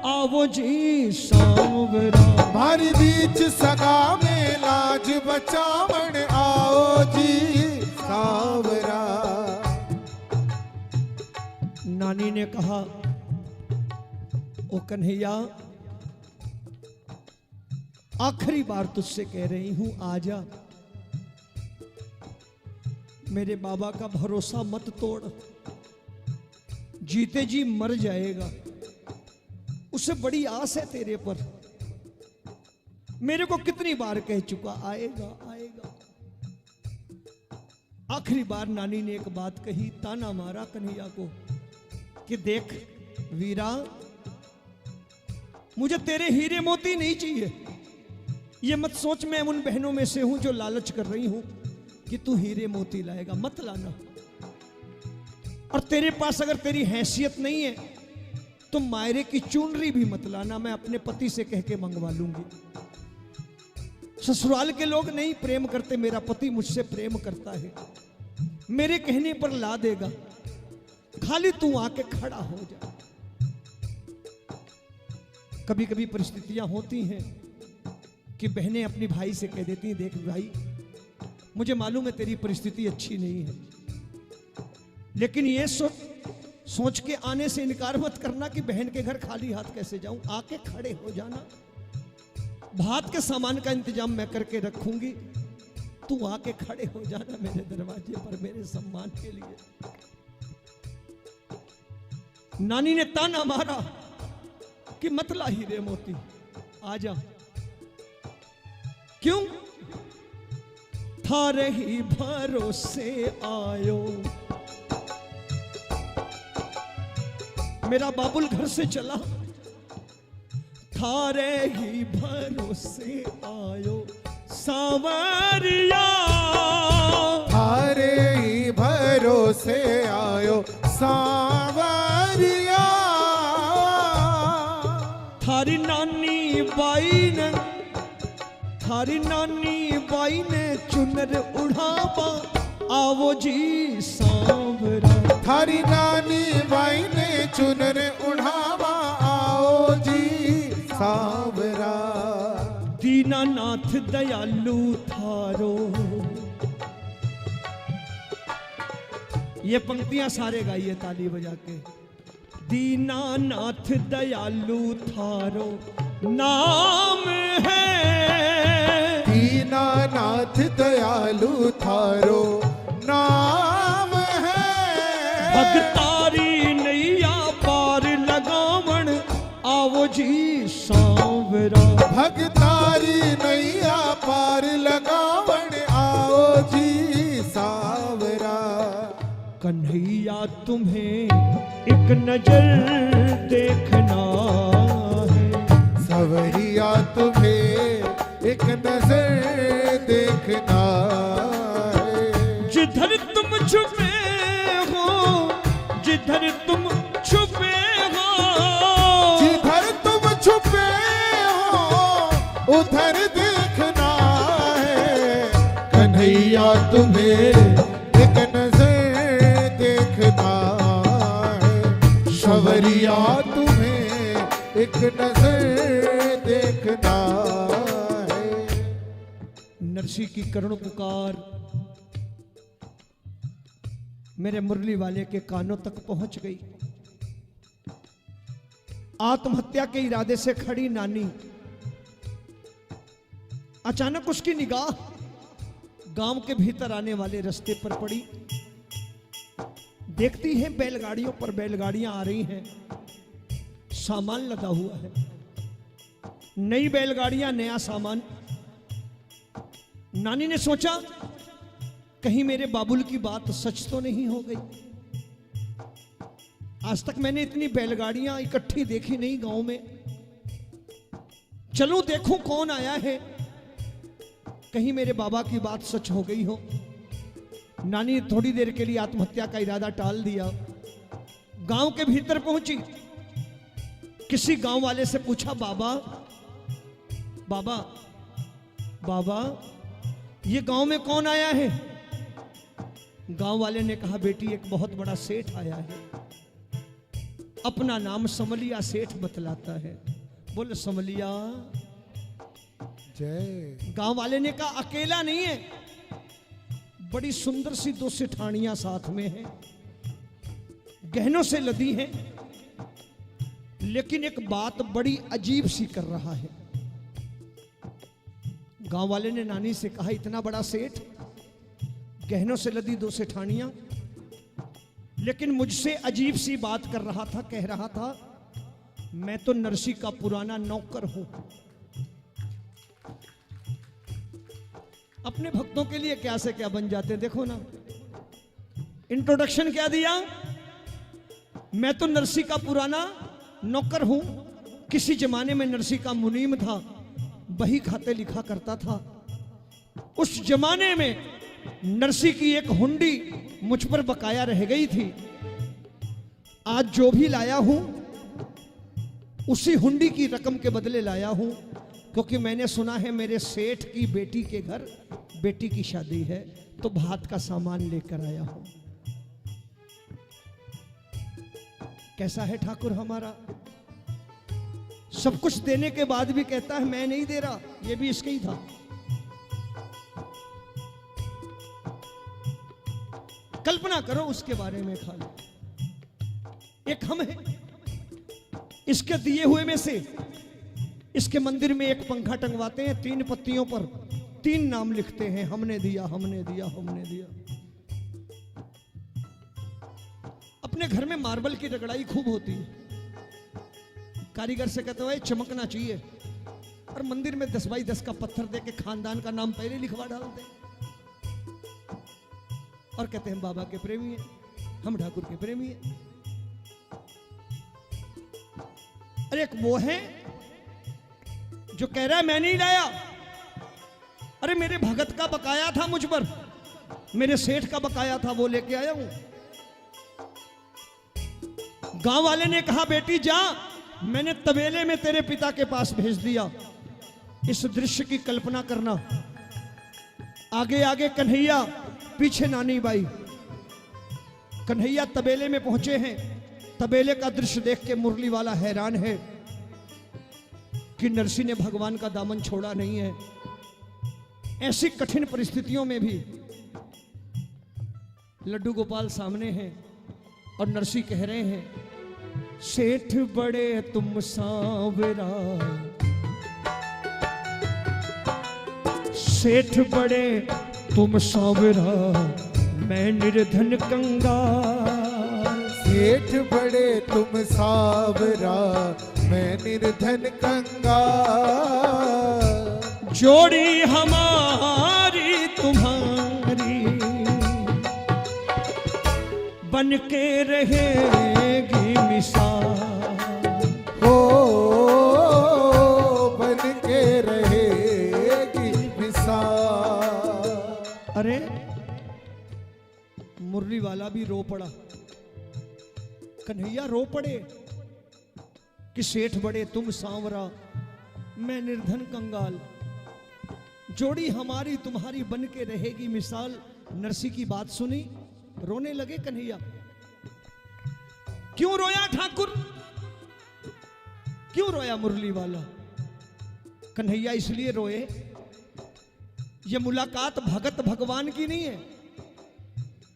आवो जी सांवरा। मारी बीच सगा में लाज बचावन आओ जी सांवरा। नानी ने कहा, ओ कन्हैया, आखिरी बार तुझसे कह रही हूं, आजा। मेरे बाबा का भरोसा मत तोड़, जीते जी मर जाएगा। उसे बड़ी आस है तेरे पर। मेरे को कितनी बार कह चुका, आएगा आएगा। आखिरी बार नानी ने एक बात कही, ताना मारा कन्हैया को कि देख वीरा, मुझे तेरे हीरे मोती नहीं चाहिए। ये मत सोच मैं उन बहनों में से हूं जो लालच कर रही हूं कि तू हीरे मोती लाएगा, मत लाना। और तेरे पास अगर तेरी हैसियत नहीं है तो मायरे की चुनरी भी मत लाना, मैं अपने पति से कह के मंगवा लूंगी। ससुराल के लोग नहीं प्रेम करते, मेरा पति मुझसे प्रेम करता है, मेरे कहने पर ला देगा, खाली तू आके खड़ा हो जा। कभी कभी परिस्थितियां होती हैं कि बहनें अपनी भाई से कह देती हैं, देख भाई, मुझे मालूम है तेरी परिस्थिति अच्छी नहीं है, लेकिन ये सोच के आने से इनकार मत करना कि बहन के घर खाली हाथ कैसे जाऊं। आके खड़े हो जाना, भात के सामान का इंतजाम मैं करके रखूंगी, तू आके खड़े हो जाना मेरे दरवाजे पर, मेरे सम्मान के लिए। नानी ने ताना मारा कि मत ला हीरे मोती, आजा। क्यों? थारे ही भरोसे आयो, मेरा बाबुल घर से चला, थारे ही भरोसे आयो सांवरिया। थारे ही भरोसे आयो सांवरिया। थारी नानी बाई ने, थारी नानी बाई ने चुनर उड़ावा, आवो जी सांवरा। थारी नानी बाई ने चुनर उड़ावा, आओ जी सांवरा। दीनानाथ दयालु थारो, ये पंक्तियां सारे गाइए ताली बजा के। दीनानाथ दयालु थारो नाम है, दीनानाथ दयालु थारो नाम है। भगतारी नैया पार लगावण, आवो जी सांवरा। भगतारी नैया पार लगावण, आओ जी सांवरा। कन्हैया तुम्हें एक नजर देखना है, सवरिया तुम्हें एक नजर देखना है। जिधर तुम छुपे हो, जिधर तुम छुपे हो, जिधर उधर देखना है। कन्हैया तुम्हें एक नजर देखना है। शवरिया तुम्हें एक नजर देखना है। नरसी की करुण पुकार मेरे मुरली वाले के कानों तक पहुंच गई। आत्महत्या के इरादे से खड़ी नानी, अचानक उसकी निगाह गांव के भीतर आने वाले रास्ते पर पड़ी। देखती है बैलगाड़ियों पर बैलगाड़ियां आ रही हैं, सामान लदा हुआ है, नई बैलगाड़ियां, नया सामान। नानी ने सोचा कहीं मेरे बाबुल की बात सच तो नहीं हो गई। आज तक मैंने इतनी बैलगाड़ियां इकट्ठी देखी नहीं गांव में। चलूं देखूं कौन आया है, कहीं मेरे बाबा की बात सच हो गई हो। नानी थोड़ी देर के लिए आत्महत्या का इरादा टाल दिया। गांव के भीतर पहुंची, किसी गांव वाले से पूछा, बाबा बाबा बाबा ये गांव में कौन आया है? गांव वाले ने कहा, बेटी एक बहुत बड़ा सेठ आया है, अपना नाम समलिया सेठ बतलाता है। बोले समलिया जय। गांव वाले ने कहा, अकेला नहीं है, बड़ी सुंदर सी 2 सेठानियां साथ में हैं, गहनों से लदी हैं, लेकिन एक बात बड़ी अजीब सी कर रहा है। गांव वाले ने नानी से कहा, इतना बड़ा सेठ, गहनों से लदी 2 सेठानियां, लेकिन मुझसे अजीब सी बात कर रहा था, कह रहा था मैं तो नरसी का पुराना नौकर हूं। अपने भक्तों के लिए क्या से क्या बन जाते हैं, देखो ना। इंट्रोडक्शन क्या दिया, मैं तो नरसी का पुराना नौकर हूं। किसी जमाने में नरसी का मुनीम था, बही खाते लिखा करता था। उस जमाने में नरसी की एक हुंडी मुझ पर बकाया रह गई थी। आज जो भी लाया हूं उसी हुंडी की रकम के बदले लाया हूं, क्योंकि मैंने सुना है मेरे सेठ की बेटी के घर बेटी की शादी है, तो भात का सामान लेकर आया हूं। कैसा है ठाकुर हमारा, सब कुछ देने के बाद भी कहता है मैं नहीं दे रहा, ये भी इसके ही था। कल्पना करो उसके बारे में खाली। एक हम हैं, इसके दिए हुए में से इसके मंदिर में एक पंखा टंगवाते हैं, 3 पत्तियों पर 3 नाम लिखते हैं, हमने दिया हमने दिया हमने दिया। अपने घर में मार्बल की रगड़ाई खूब होती है, कारीगर से कहते हुए चमकना चाहिए, और मंदिर में 10 बाई 10 का पत्थर देके खानदान का नाम पहले लिखवा डालते हैं, और कहते हैं बाबा के प्रेमी हैं, हम ठाकुर के प्रेमी हैं। अरे एक वो है जो कह रहा है मैं नहीं लाया, अरे मेरे भगत का बकाया था मुझ पर, मेरे सेठ का बकाया था, वो लेके आया हूं। गांव वाले ने कहा, बेटी जा, मैंने तबेले में तेरे पिता के पास भेज दिया। इस दृश्य की कल्पना करना, आगे आगे कन्हैया, पीछे नानी बाई। कन्हैया तबेले में पहुंचे हैं। तबेले का दृश्य देख के मुरली वाला हैरान है कि नरसी ने भगवान का दामन छोड़ा नहीं है। ऐसी कठिन परिस्थितियों में भी लड्डू गोपाल सामने हैं और नरसी कह रहे हैं, सेठ बड़े तुम सांवरा, सेठ बड़े तुम सांवरा, मैं निर्धन कंगाल। सेठ बड़े तुम सांवरा, मैं निर्धन कंगाल। जोड़ी हमारी तुम्हारी बन के रहेगी मिसाल। हो बन के रहेगी मिसाल। अरे मुरली वाला भी रो पड़ा, कन्हैया रो पड़े कि सेठ बड़े तुम सांवरा, मैं निर्धन कंगाल, जोड़ी हमारी तुम्हारी बन के रहेगी मिसाल। नरसी की बात सुनी, रोने लगे कन्हैया। क्यों रोया ठाकुर, क्यों रोया मुरली वाला? कन्हैया इसलिए रोए, ये मुलाकात भगत भगवान की नहीं है,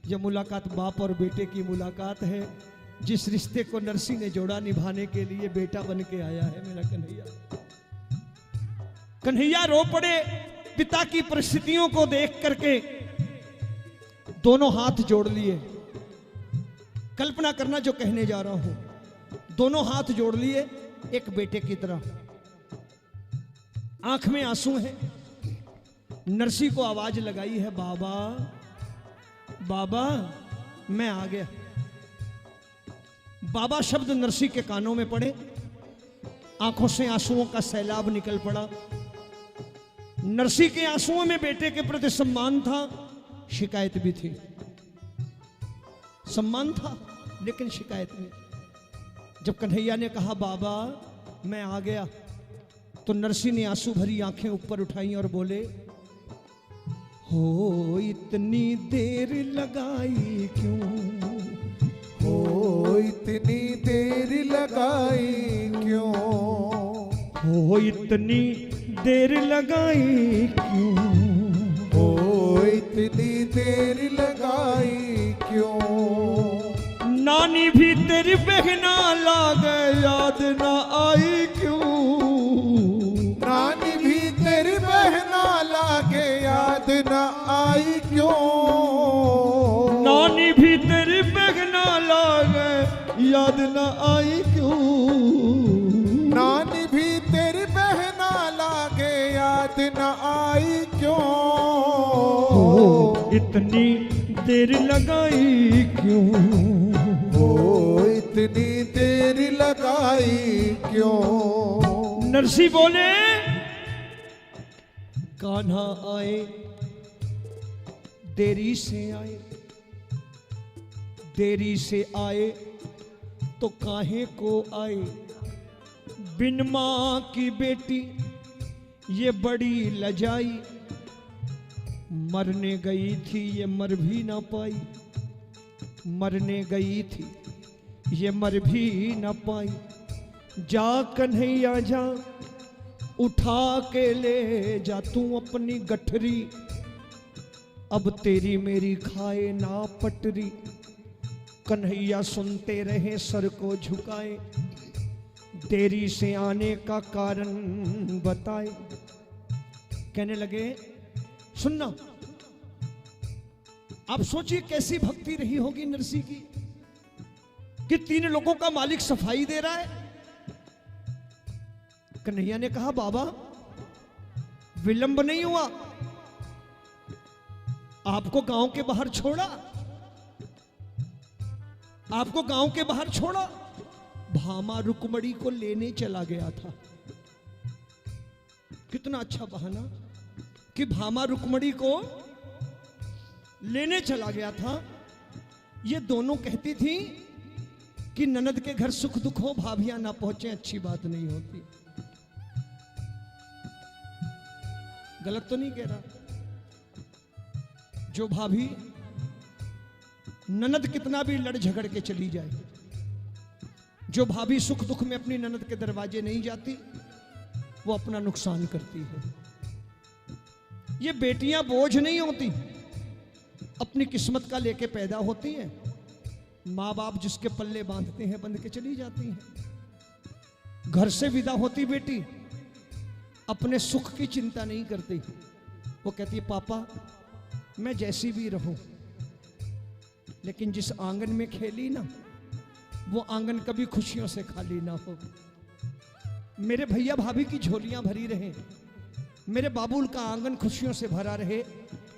ये मुलाकात बाप और बेटे की मुलाकात है। जिस रिश्ते को नरसी ने जोड़ा, निभाने के लिए बेटा बन के आया है मेरा कन्हैया। कन्हैया रो पड़े पिता की परिस्थितियों को देख करके, दोनों हाथ जोड़ लिए। कल्पना करना जो कहने जा रहा हूं, दोनों हाथ जोड़ लिए एक बेटे की तरह, आंख में आंसू है। नरसी को आवाज लगाई है, बाबा बाबा मैं आ गया। बाबा शब्द नरसी के कानों में पड़े, आंखों से आंसुओं का सैलाब निकल पड़ा। नरसी के आंसुओं में बेटे के प्रति सम्मान था, शिकायत भी थी। सम्मान था लेकिन शिकायत भी। जब कन्हैया ने कहा बाबा मैं आ गया, तो नरसी ने आंसू भरी आंखें ऊपर उठाई और बोले, हो इतनी देर लगाई क्यों, हो इतनी देर लगाई क्यों, हो इतनी देर लगाई क्यों, हो इतनी देर लगाई क्यों। नानी भी तेरी बहना लागे याद ना आई क्यों, नानी भी तेरी बहना लागे याद न आई क्यों, नानी भी तेरी बहना लागे याद ना आई क्यों, नानी भी तेरी बहना लागे याद न आई क्यों। हो इतनी देर लगाई क्यों, हो इतनी देर लगाई क्यों। नरसी बोले, कान्हा आए देरी से आए, देरी से आए तो काहे को आए। बिन मां की बेटी ये बड़ी लजाई, मरने गई थी ये मर भी ना पाई, मरने गई थी ये मर भी ना पाई। जा कन्हैया जा, उठा के ले जा तू अपनी गठरी, अब तेरी मेरी खाए ना पटरी। कन्हैया सुनते रहे सर को झुकाए, देरी से आने का कारण बताए। कहने लगे, सुनना, आप सोचिए कैसी भक्ति रही होगी नरसी की, कि 3 लोगों का मालिक सफाई दे रहा है। कन्हैया ने कहा, बाबा विलंब नहीं हुआ, आपको गांव के बाहर छोड़ा, आपको गांव के बाहर छोड़ा, भामा रुक्मणी को लेने चला गया था। कितना अच्छा बहाना कि भामा रुक्मणी को लेने चला गया था। ये दोनों कहती थी कि ननद के घर सुख दुख हो, भाभियां ना पहुंचे अच्छी बात नहीं होती। गलत तो नहीं कह रहा? जो भाभी ननद कितना भी लड़ झगड़ के चली जाए, जो भाभी सुख दुख में अपनी ननद के दरवाजे नहीं जाती, वो अपना नुकसान करती है। ये बेटियां बोझ नहीं होती, अपनी किस्मत का लेके पैदा होती हैं। माँ बाप जिसके पल्ले बांधते हैं बंध के चली जाती हैं। घर से विदा होती बेटी अपने सुख की चिंता नहीं करती, वो कहती है पापा मैं जैसी भी रहूं, लेकिन जिस आंगन में खेली ना, वो आंगन कभी खुशियों से खाली ना हो। मेरे भैया भाभी की झोलियां भरी रहे, मेरे बाबुल का आंगन खुशियों से भरा रहे,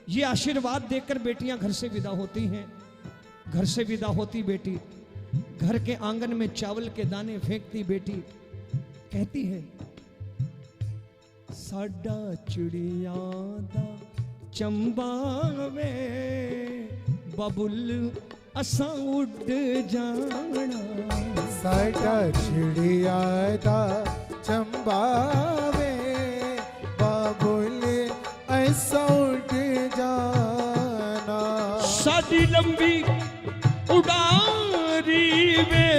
ये आशीर्वाद देकर बेटियां घर से विदा होती हैं। घर से विदा होती बेटी घर के आंगन में चावल के दाने फेंकती बेटी कहती है, साडा चिड़िया दा चंबा वे बबुल असा उड़ जाना। साडा चिड़िया दा चंबा वे ऐसा उड़ जाना। साडी लंबी उड़ारी वे,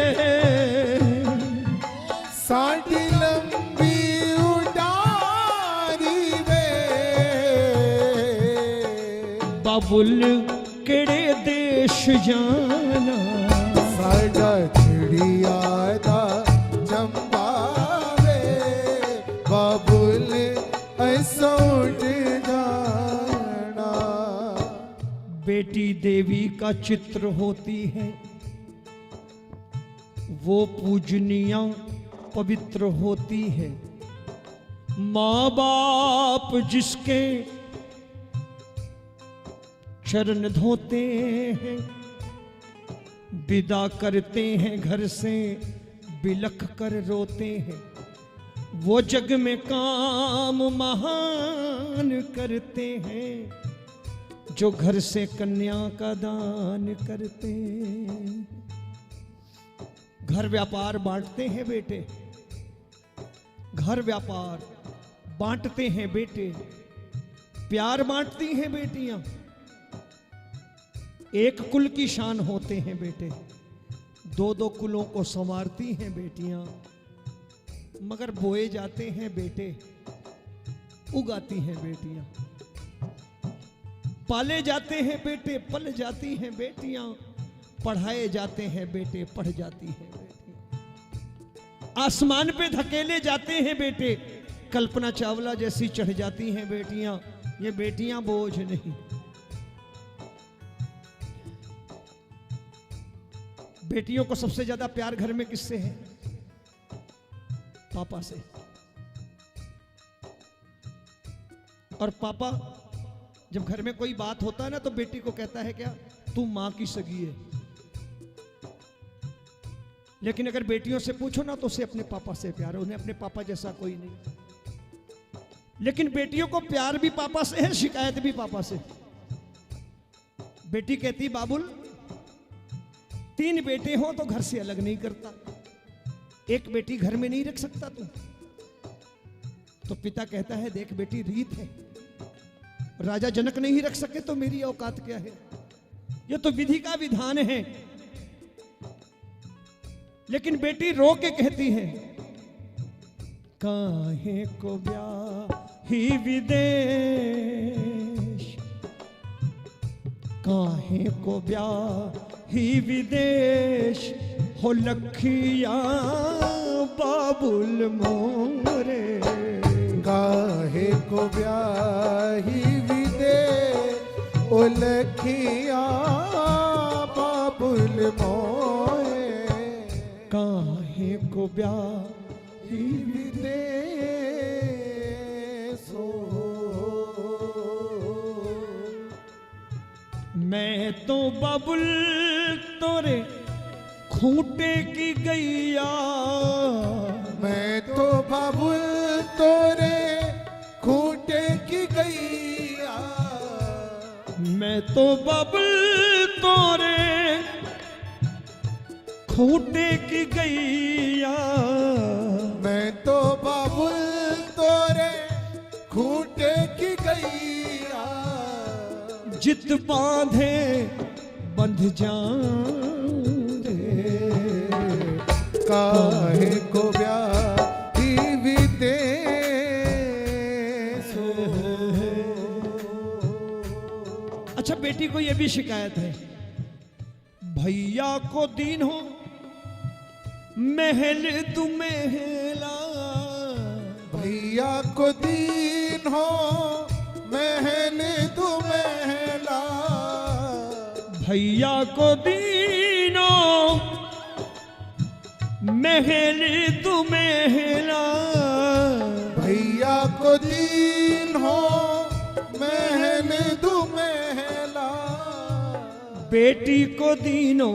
साडी लंबी उड़ारी वे, बाबुल केड़े देश जाना। साडा चिड़िया दा चंबा वे, बाबुल ऐसा उड़ जाना। बेटी देवी का चित्र होती है, वो पूजनीय पवित्र होती है। माँ बाप जिसके चरण धोते हैं, विदा करते हैं घर से, बिलख कर रोते हैं। वो जग में काम महान करते हैं, जो घर से कन्या का दान करते हैं। घर व्यापार बांटते हैं बेटे, घर व्यापार बांटते हैं बेटे, प्यार बांटती हैं बेटियां। एक कुल की शान होते हैं बेटे, दो दो कुलों को संवारती हैं बेटियां। मगर बोए जाते हैं बेटे, उगाती हैं बेटियां। पाले जाते हैं बेटे, पल जाती हैं बेटियां। पढ़ाए जाते हैं बेटे, पढ़ जाती हैं बेटियां। आसमान पे धकेले जाते हैं बेटे, कल्पना चावला जैसी चढ़ जाती हैं बेटियां। ये बेटियां बोझ नहीं। बेटियों को सबसे ज्यादा प्यार घर में किससे है? पापा से। और पापा जब घर में कोई बात होता है ना, तो बेटी को कहता है क्या, तू मां की सगी है। लेकिन अगर बेटियों से पूछो ना, तो उसे अपने पापा से प्यार है, उन्हें अपने पापा जैसा कोई नहीं। लेकिन बेटियों को प्यार भी पापा से है, शिकायत भी पापा से। बेटी कहती, बाबुल 3 बेटे हो तो घर से अलग नहीं करता, एक बेटी घर में नहीं रख सकता तू। तो पिता कहता है, देख बेटी, रीत है, राजा जनक नहीं रख सके तो मेरी औकात क्या है? ये तो विधि का विधान है। लेकिन बेटी रो के कहती है, काहे को ब्याही विदेश, काहे को ब्याही विदेश, हो लखिया बाबुल मोरे। काहे को ब्याही विदेश, ओ लखिया बाबुल मोरे। काहे को ब्याही विदेश, मैं तो बाबुल तोरे खूंटे की गैया, मैं तो बाबुल तोरे खूंटे की गैया। मैं तो बाबुल तोरे खूंटे की गैया। मैं तो बाबुल तोरे खूंटे की गैया। जित बांधे बंध जाऊं रे, काहे को ब्याही विदेश। अच्छा, बेटी को यह भी शिकायत है, भैया को दीन हो महल तू महला। भैया को दीन हो महल तू महला। भैया को दीनो महल तू महला। भैया को दीन हो महल तू महला। बेटी को दीनो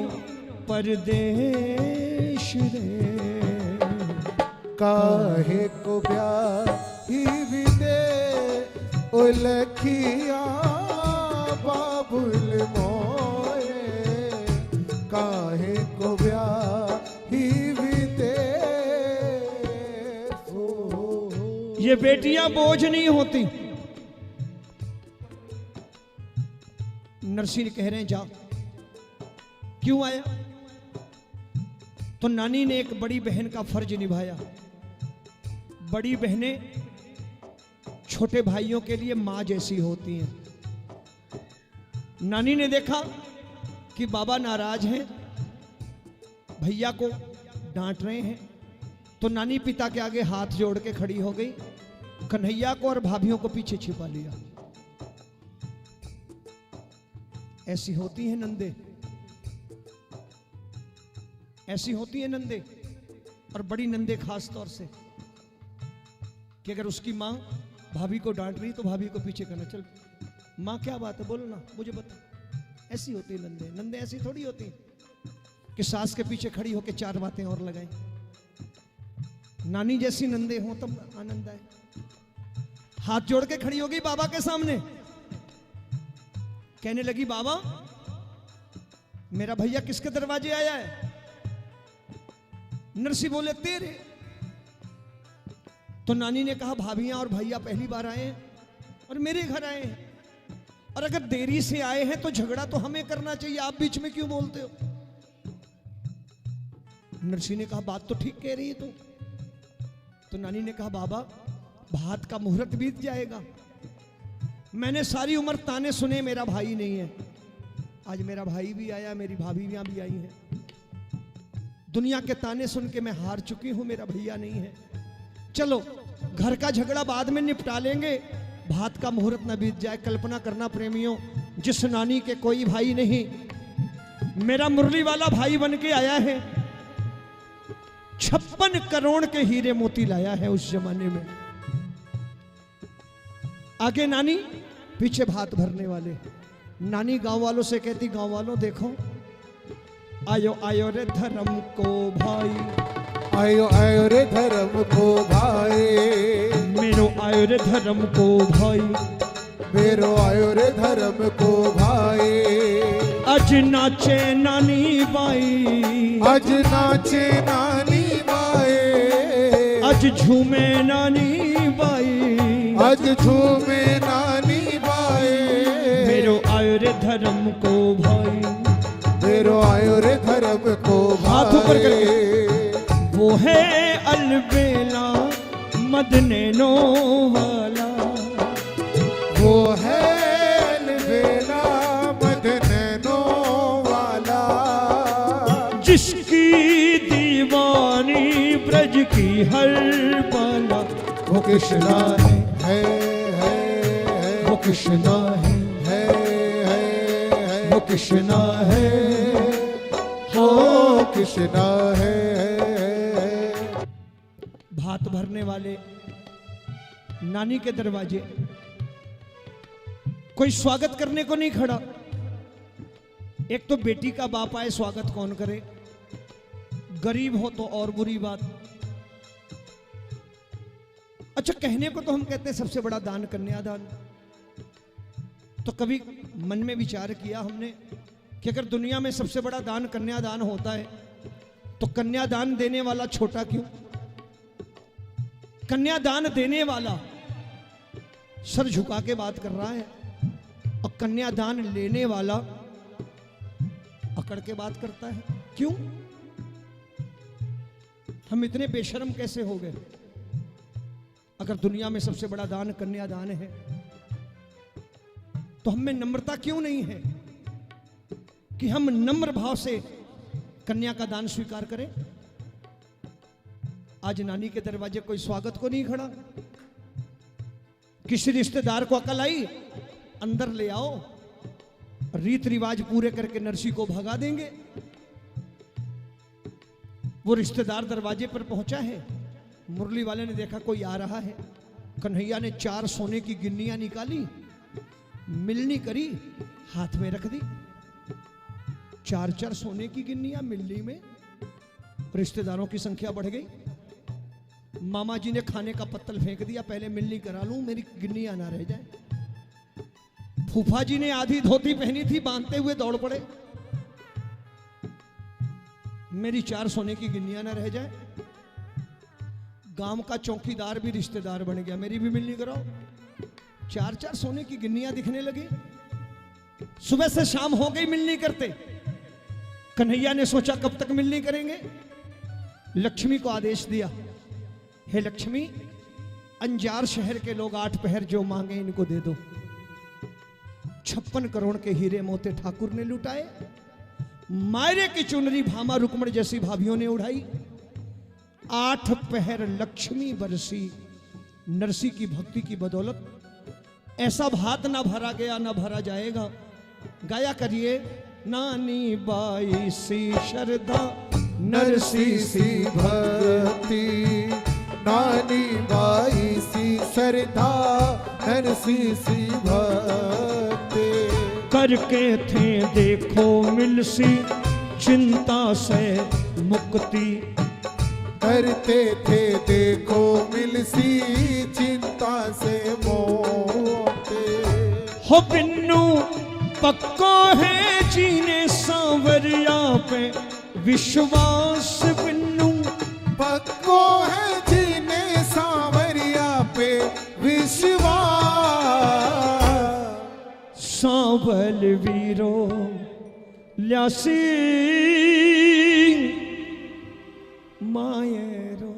परदेश रे, काहे को ब्याही विदेश, ओ लखिया बाबुल मोरे। काहे को ब्याही विदेश। ये बेटियां बोझ नहीं होती, नरसिंह कह रहे हैं जा। क्यों आया? तो नानी ने एक बड़ी बहन का फर्ज निभाया। बड़ी बहनें छोटे भाइयों के लिए मां जैसी होती हैं। नानी ने देखा कि बाबा नाराज हैं, भैया को डांट रहे हैं, तो नानी पिता के आगे हाथ जोड़ के खड़ी हो गई, कन्हैया को और भाभियों को पीछे छिपा लिया। ऐसी होती हैं नंदे, ऐसी होती हैं नंदे, और बड़ी नंदे खास तौर से, कि अगर उसकी मां भाभी को डांट रही तो भाभी को पीछे करना, चल मां क्या बात है बोलो ना, मुझे बता। ऐसी होती है नंदे। नंदे ऐसी थोड़ी होती कि सास के पीछे खड़ी होकर चार बातें और लगाएं। नानी जैसी नंदे हो तब आनंद आए। हाथ जोड़ के खड़ी हो गई बाबा के सामने, कहने लगी बाबा मेरा भैया किसके दरवाजे आया है? नरसिंह बोले तेरे। तो नानी ने कहा भाभियां और भैया पहली बार आए हैं और मेरे घर आए हैं, और अगर देरी से आए हैं तो झगड़ा तो हमें करना चाहिए, आप बीच में क्यों बोलते हो? नरसिंह ने कहा बात तो ठीक कह रही है तू। तो नानी ने कहा बाबा भात का मुहूर्त बीत जाएगा, मैंने सारी उम्र ताने सुने, मेरा भाई नहीं है, आज मेरा भाई भी आया, मेरी भाभीयां भी आई हैं, दुनिया के ताने सुन के मैं हार चुकी हूं, मेरा भैया नहीं है। चलो घर का झगड़ा बाद में निपटा लेंगे, भात का मुहूर्त न बीत जाए। कल्पना करना प्रेमियों, जिस नानी के कोई भाई नहीं, मेरा मुरली वाला भाई बन के आया है, 56 करोड़ के हीरे मोती लाया है उस जमाने में। आगे नानी, पीछे भात भरने वाले। नानी गांव वालों से कहती गांव वालों देखो, आयो आयो रे धर्म को भाई, आयो आयो रे धर्म को भाई, मेरो आयो रे धर्म को भाई, मेरो आयो रे धर्म को भाई। अज नाचे नानी बाई, अज नाचे नानी बाई, अज झूमे नानी बाई, अज झूमे नानी बाई, मेरो आयो रे धर्म को भाई, मेरो आयो रे धर्म को भाई। हाथ ऊपर करके, वो है अलबेला मदनैनो वाला, वो है अलबेला मदनैनो वाला, जिसकी दीवानी ब्रज की हर बाला। वो कृष्णा है, वो कृष्णा है, वो कृष्णा है, वो कृष्णा है। भात भरने वाले नानी के दरवाजे, कोई स्वागत करने को नहीं खड़ा। एक तो बेटी का बाप आए, स्वागत कौन करे? गरीब हो तो और बुरी बात। अच्छा, कहने को तो हम कहते हैं सबसे बड़ा दान कन्यादान, तो कभी मन में विचार किया हमने कि अगर दुनिया में सबसे बड़ा दान कन्यादान होता है तो कन्यादान देने वाला छोटा क्यों? कन्यादान देने वाला सर झुका के बात कर रहा है, और कन्यादान लेने वाला अकड़ के बात करता है। क्यों? हम इतने बेशर्म कैसे हो गए? अगर दुनिया में सबसे बड़ा दान कन्यादान है तो हम में नम्रता क्यों नहीं है कि हम नम्र भाव से कन्या का दान स्वीकार करें? आज नानी के दरवाजे कोई स्वागत को नहीं खड़ा। किसी रिश्तेदार को अकल आई, अंदर ले आओ, रीत रिवाज पूरे करके नरसी को भगा देंगे। वो रिश्तेदार दरवाजे पर पहुंचा है, मुरली वाले ने देखा कोई आ रहा है, कन्हैया ने 4 सोने की गिन्नियां निकाली, मिलनी करी, हाथ में रख दी। 4-4 सोने की गिन्नियां मिलनी में, रिश्तेदारों की संख्या बढ़ गई। मामा जी ने खाने का पत्तल फेंक दिया, पहले मिलनी करा लूं, मेरी गिन्नियां ना रह जाए। फूफा जी ने आधी धोती पहनी थी, बांधते हुए दौड़ पड़े, मेरी 4 सोने की गिन्नियां ना रह जाए। गांव का चौकीदार भी रिश्तेदार बन गया, मेरी भी मिलनी कराओ। 4-4 सोने की गिन्नियां दिखने लगी। सुबह से शाम हो गई, मिल नहीं करते। कन्हैया ने सोचा कब तक मिल नहीं करेंगे। लक्ष्मी को आदेश दिया, हे लक्ष्मी, अंजार शहर के लोग 8 पहर जो मांगे इनको दे दो। 56 करोड़ के हीरे मोते ठाकुर ने लुटाए। मायरे की चुनरी भामा रुक्मण जैसी भाभियों ने उड़ाई। 8 पहर लक्ष्मी बरसी। नरसी की भक्ति की बदौलत ऐसा भात ना भरा गया ना भरा जाएगा। गाया करिए, नानी बाई सी श्रद्धा नरसी सी भक्ति, नानी बाई सी श्रद्धा नरसी सी भक्ति। करके थे देखो मिलसी चिंता से मुक्ति। करते थे देखो मिलसी चिंता से मोक्ति। हो बिन्नू पक्को है जीने सांवरिया पे विश्वास। बिन्नू पक्को है जीने सांवरिया पे विश्वास। सांवल वीरो ल्यासी मायरो।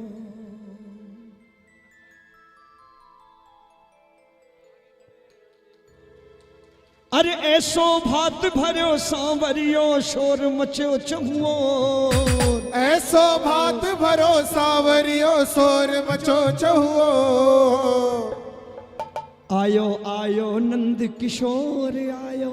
अरे ऐसो भात भरो सांवरियो शोर मचो चहुओ। ऐसो भात भरो सांवरियो शोर मचो चहुओ। आयो आयो नंद किशोर आयो।